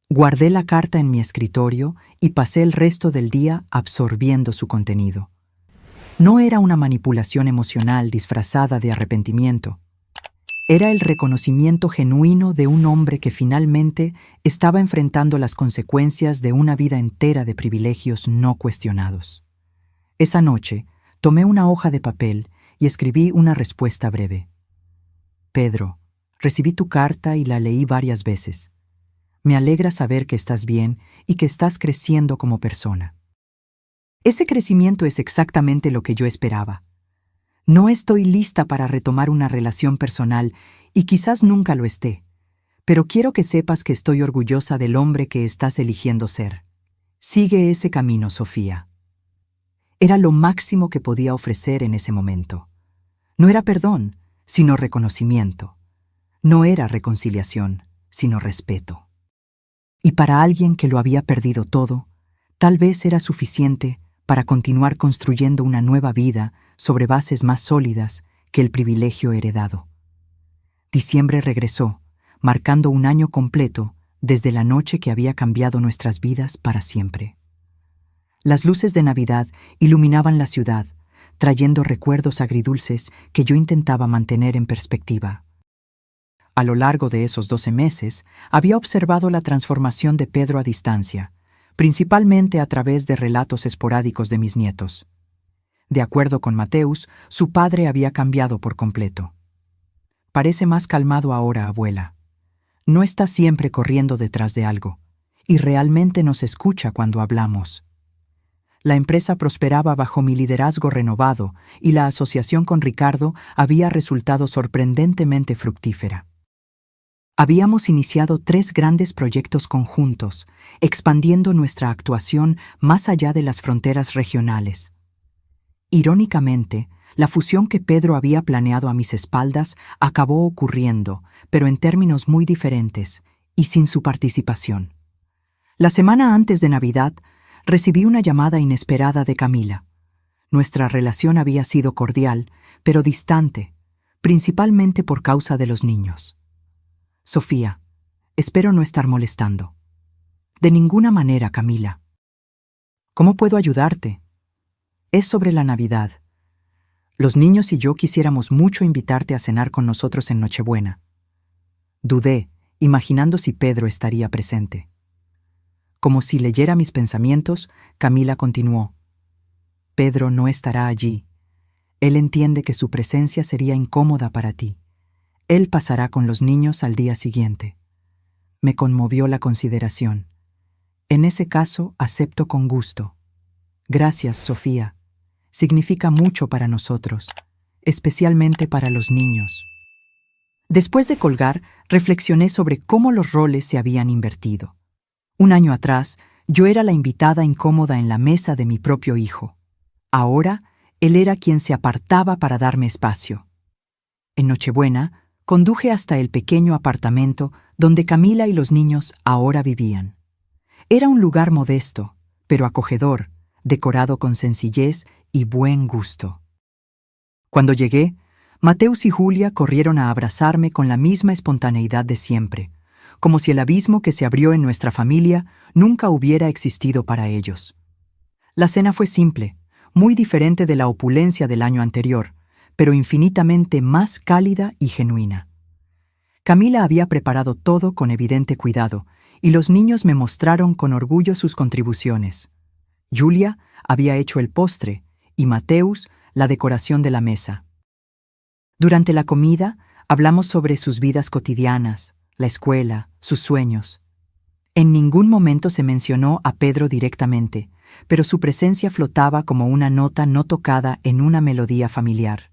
Guardé la carta en mi escritorio y pasé el resto del día absorbiendo su contenido. No era una manipulación emocional disfrazada de arrepentimiento. Era el reconocimiento genuino de un hombre que finalmente estaba enfrentando las consecuencias de una vida entera de privilegios no cuestionados. Esa noche, tomé una hoja de papel y escribí una respuesta breve. Pedro, recibí tu carta y la leí varias veces. Me alegra saber que estás bien y que estás creciendo como persona. Ese crecimiento es exactamente lo que yo esperaba. No estoy lista para retomar una relación personal y quizás nunca lo esté, pero quiero que sepas que estoy orgullosa del hombre que estás eligiendo ser. Sigue ese camino, Sofía. Era lo máximo que podía ofrecer en ese momento. No era perdón, sino reconocimiento. No era reconciliación, sino respeto. Y para alguien que lo había perdido todo, tal vez era suficiente para continuar construyendo una nueva vida sobre bases más sólidas que el privilegio heredado. Diciembre regresó, marcando un año completo desde la noche que había cambiado nuestras vidas para siempre. Las luces de Navidad iluminaban la ciudad, trayendo recuerdos agridulces que yo intentaba mantener en perspectiva. A lo largo de esos 12 meses, había observado la transformación de Pedro a distancia, principalmente a través de relatos esporádicos de mis nietos. De acuerdo con Mateus, su padre había cambiado por completo. Parece más calmado ahora, abuela. No está siempre corriendo detrás de algo, y realmente nos escucha cuando hablamos. La empresa prosperaba bajo mi liderazgo renovado y la asociación con Ricardo había resultado sorprendentemente fructífera. Habíamos iniciado 3 grandes proyectos conjuntos, expandiendo nuestra actuación más allá de las fronteras regionales. Irónicamente, la fusión que Pedro había planeado a mis espaldas acabó ocurriendo, pero en términos muy diferentes y sin su participación. La semana antes de Navidad, recibí una llamada inesperada de Camila. Nuestra relación había sido cordial, pero distante, principalmente por causa de los niños. Sofía, espero no estar molestando. De ninguna manera, Camila. ¿Cómo puedo ayudarte? Es sobre la Navidad. Los niños y yo quisiéramos mucho invitarte a cenar con nosotros en Nochebuena. Dudé, imaginando si Pedro estaría presente. Como si leyera mis pensamientos, Camila continuó. Pedro no estará allí. Él entiende que su presencia sería incómoda para ti. Él pasará con los niños al día siguiente. Me conmovió la consideración. En ese caso, acepto con gusto. Gracias, Sofía. Significa mucho para nosotros, especialmente para los niños. Después de colgar, reflexioné sobre cómo los roles se habían invertido. Un año atrás, yo era la invitada incómoda en la mesa de mi propio hijo. Ahora, él era quien se apartaba para darme espacio. En Nochebuena, conduje hasta el pequeño apartamento donde Camila y los niños ahora vivían. Era un lugar modesto, pero acogedor, decorado con sencillez y buen gusto. Cuando llegué, Mateus y Julia corrieron a abrazarme con la misma espontaneidad de siempre, como si el abismo que se abrió en nuestra familia nunca hubiera existido para ellos. La cena fue simple, muy diferente de la opulencia del año anterior, pero infinitamente más cálida y genuina. Camila había preparado todo con evidente cuidado, y los niños me mostraron con orgullo sus contribuciones. Julia había hecho el postre, y Mateus la decoración de la mesa. Durante la comida, hablamos sobre sus vidas cotidianas, la escuela, sus sueños. En ningún momento se mencionó a Pedro directamente, pero su presencia flotaba como una nota no tocada en una melodía familiar.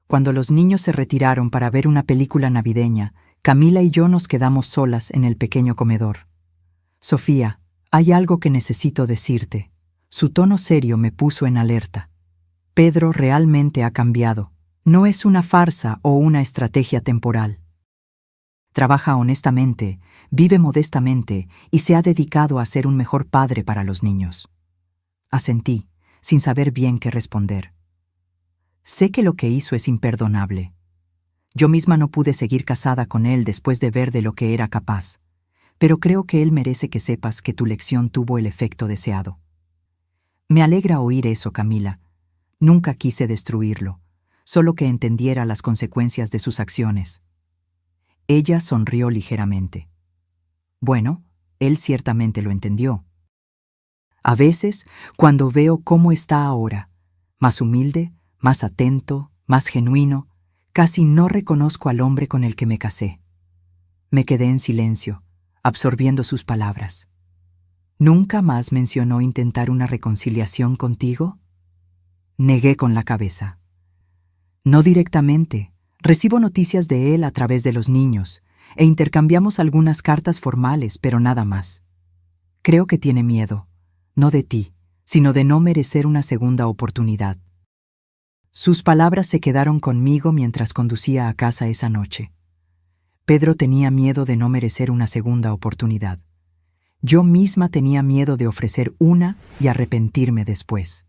Cuando los niños se retiraron para ver una película navideña, Camila y yo nos quedamos solas en el pequeño comedor. Sofía, hay algo que necesito decirte. Su tono serio me puso en alerta. Pedro realmente ha cambiado. No es una farsa o una estrategia temporal. Trabaja honestamente, vive modestamente y se ha dedicado a ser un mejor padre para los niños. Asentí, sin saber bien qué responder. Sé que lo que hizo es imperdonable. Yo misma no pude seguir casada con él después de ver de lo que era capaz, pero creo que él merece que sepas que tu lección tuvo el efecto deseado. Me alegra oír eso, Camila. Nunca quise destruirlo, solo que entendiera las consecuencias de sus acciones. Ella sonrió ligeramente. Bueno, él ciertamente lo entendió. A veces, cuando veo cómo está ahora, más humilde, más atento, más genuino, casi no reconozco al hombre con el que me casé. Me quedé en silencio, absorbiendo sus palabras. ¿Nunca más mencionó intentar una reconciliación contigo? Negué con la cabeza. No directamente. Recibo noticias de él a través de los niños, e intercambiamos algunas cartas formales, pero nada más. Creo que tiene miedo, no de ti, sino de no merecer una segunda oportunidad. Sus palabras se quedaron conmigo mientras conducía a casa esa noche. Pedro tenía miedo de no merecer una segunda oportunidad. Yo misma tenía miedo de ofrecer una y arrepentirme después.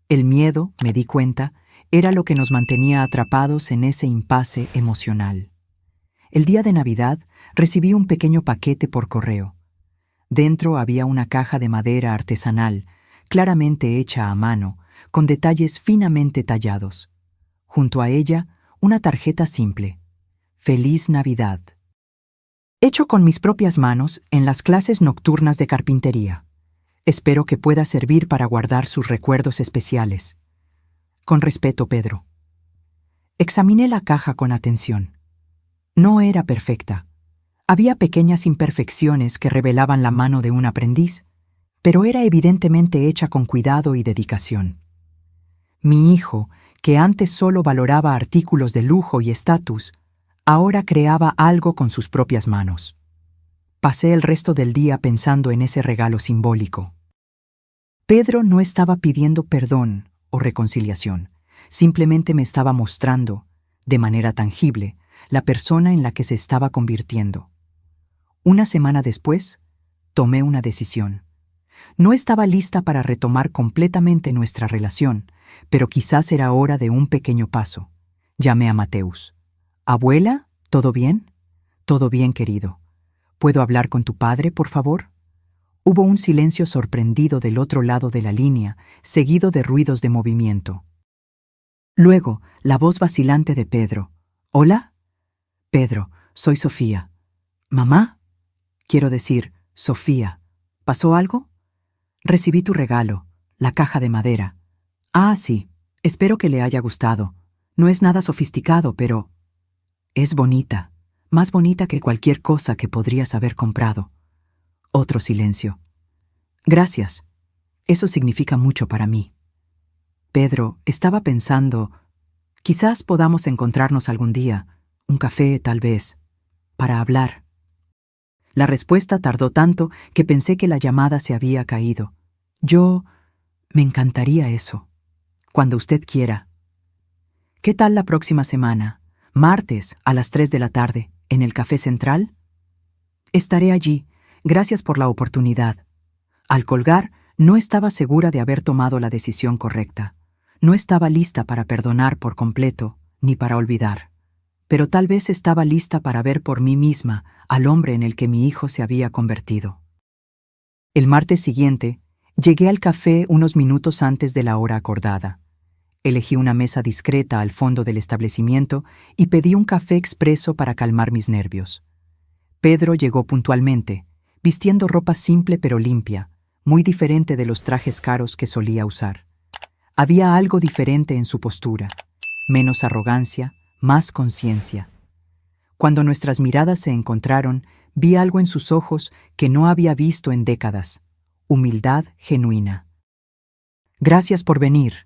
El miedo, me di cuenta, era lo que nos mantenía atrapados en ese impasse emocional. El día de Navidad recibí un pequeño paquete por correo. Dentro había una caja de madera artesanal, claramente hecha a mano, con detalles finamente tallados. Junto a ella, una tarjeta simple. Feliz Navidad. Hecho con mis propias manos en las clases nocturnas de carpintería. Espero que pueda servir para guardar sus recuerdos especiales. Con respeto, Pedro. Examiné la caja con atención. No era perfecta. Había pequeñas imperfecciones que revelaban la mano de un aprendiz, pero era evidentemente hecha con cuidado y dedicación. Mi hijo, que antes solo valoraba artículos de lujo y estatus, ahora creaba algo con sus propias manos. Pasé el resto del día pensando en ese regalo simbólico. Pedro no estaba pidiendo perdón o reconciliación, simplemente me estaba mostrando, de manera tangible, la persona en la que se estaba convirtiendo. Una semana después, tomé una decisión. No estaba lista para retomar completamente nuestra relación, pero quizás era hora de un pequeño paso. Llamé a Mateus. «Abuela, ¿todo bien?» «Todo bien, querido. ¿Puedo hablar con tu padre, por favor?» Hubo un silencio sorprendido del otro lado de la línea, seguido de ruidos de movimiento. Luego, la voz vacilante de Pedro. «¿Hola?» «Pedro, soy Sofía». «¿Mamá?» «Quiero decir, Sofía. ¿Pasó algo? Recibí tu regalo, la caja de madera. Ah, sí, espero que le haya gustado. No es nada sofisticado, pero es bonita, más bonita que cualquier cosa que podrías haber comprado. Otro silencio. Gracias. Eso significa mucho para mí. Pedro, estaba pensando, quizás podamos encontrarnos algún día, un café tal vez, para hablar. La respuesta tardó tanto que pensé que la llamada se había caído. Me encantaría eso. Cuando usted quiera. ¿Qué tal la próxima semana? Martes, a las 3 de la tarde, en el Café Central. Estaré allí. Gracias por la oportunidad. Al colgar, no estaba segura de haber tomado la decisión correcta. No estaba lista para perdonar por completo, ni para olvidar. Pero tal vez estaba lista para ver por mí misma al hombre en el que mi hijo se había convertido. El martes siguiente, llegué al café unos minutos antes de la hora acordada. Elegí una mesa discreta al fondo del establecimiento y pedí un café expreso para calmar mis nervios. Pedro llegó puntualmente, vistiendo ropa simple pero limpia, muy diferente de los trajes caros que solía usar. Había algo diferente en su postura, menos arrogancia, más conciencia. Cuando nuestras miradas se encontraron, vi algo en sus ojos que no había visto en décadas: humildad genuina. Gracias por venir,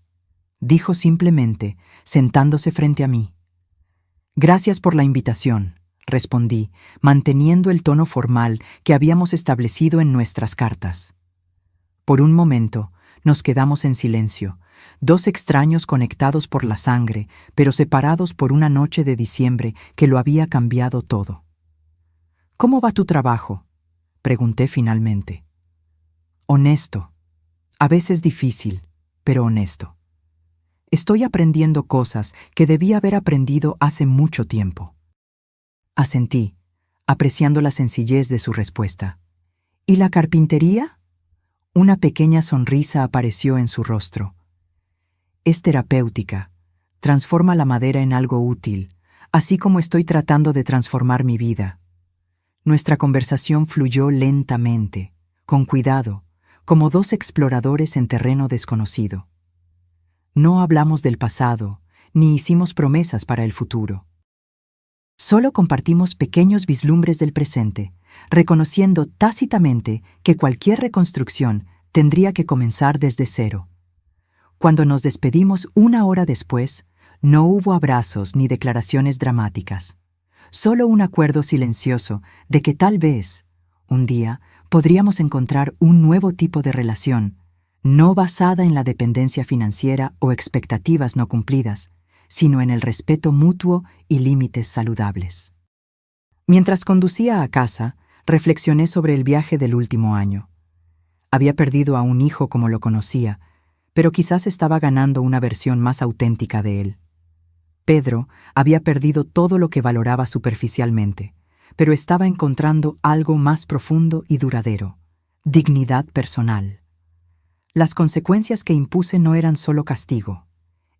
dijo simplemente, sentándose frente a mí. Gracias por la invitación, respondí, manteniendo el tono formal que habíamos establecido en nuestras cartas. Por un momento, nos quedamos en silencio, dos extraños conectados por la sangre, pero separados por una noche de diciembre que lo había cambiado todo. ¿Cómo va tu trabajo?, pregunté finalmente. Honesto. A veces difícil, pero honesto. Estoy aprendiendo cosas que debí haber aprendido hace mucho tiempo. Asentí, apreciando la sencillez de su respuesta. ¿Y la carpintería? Una pequeña sonrisa apareció en su rostro. Es terapéutica, transforma la madera en algo útil, así como estoy tratando de transformar mi vida. Nuestra conversación fluyó lentamente, con cuidado, como dos exploradores en terreno desconocido. No hablamos del pasado, ni hicimos promesas para el futuro. Solo compartimos pequeños vislumbres del presente, reconociendo tácitamente que cualquier reconstrucción tendría que comenzar desde cero. Cuando nos despedimos una hora después, no hubo abrazos ni declaraciones dramáticas. Solo un acuerdo silencioso de que tal vez, un día, podríamos encontrar un nuevo tipo de relación, no basada en la dependencia financiera o expectativas no cumplidas, sino en el respeto mutuo y límites saludables. Mientras conducía a casa, reflexioné sobre el viaje del último año. Había perdido a un hijo como lo conocía, pero quizás estaba ganando una versión más auténtica de él. Pedro había perdido todo lo que valoraba superficialmente, pero estaba encontrando algo más profundo y duradero: dignidad personal. Las consecuencias que impuse no eran solo castigo,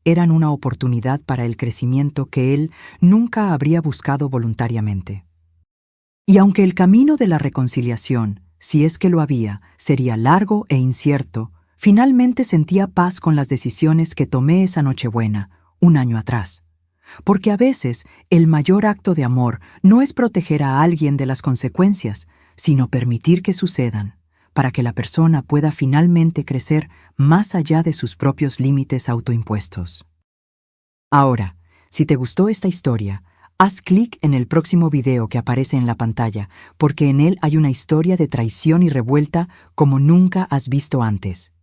eran una oportunidad para el crecimiento que él nunca habría buscado voluntariamente. Y aunque el camino de la reconciliación, si es que lo había, sería largo e incierto, finalmente sentía paz con las decisiones que tomé esa Nochebuena, un año atrás. Porque a veces el mayor acto de amor no es proteger a alguien de las consecuencias, sino permitir que sucedan, para que la persona pueda finalmente crecer más allá de sus propios límites autoimpuestos. Ahora, si te gustó esta historia, haz clic en el próximo video que aparece en la pantalla, porque en él hay una historia de traición y revuelta como nunca has visto antes.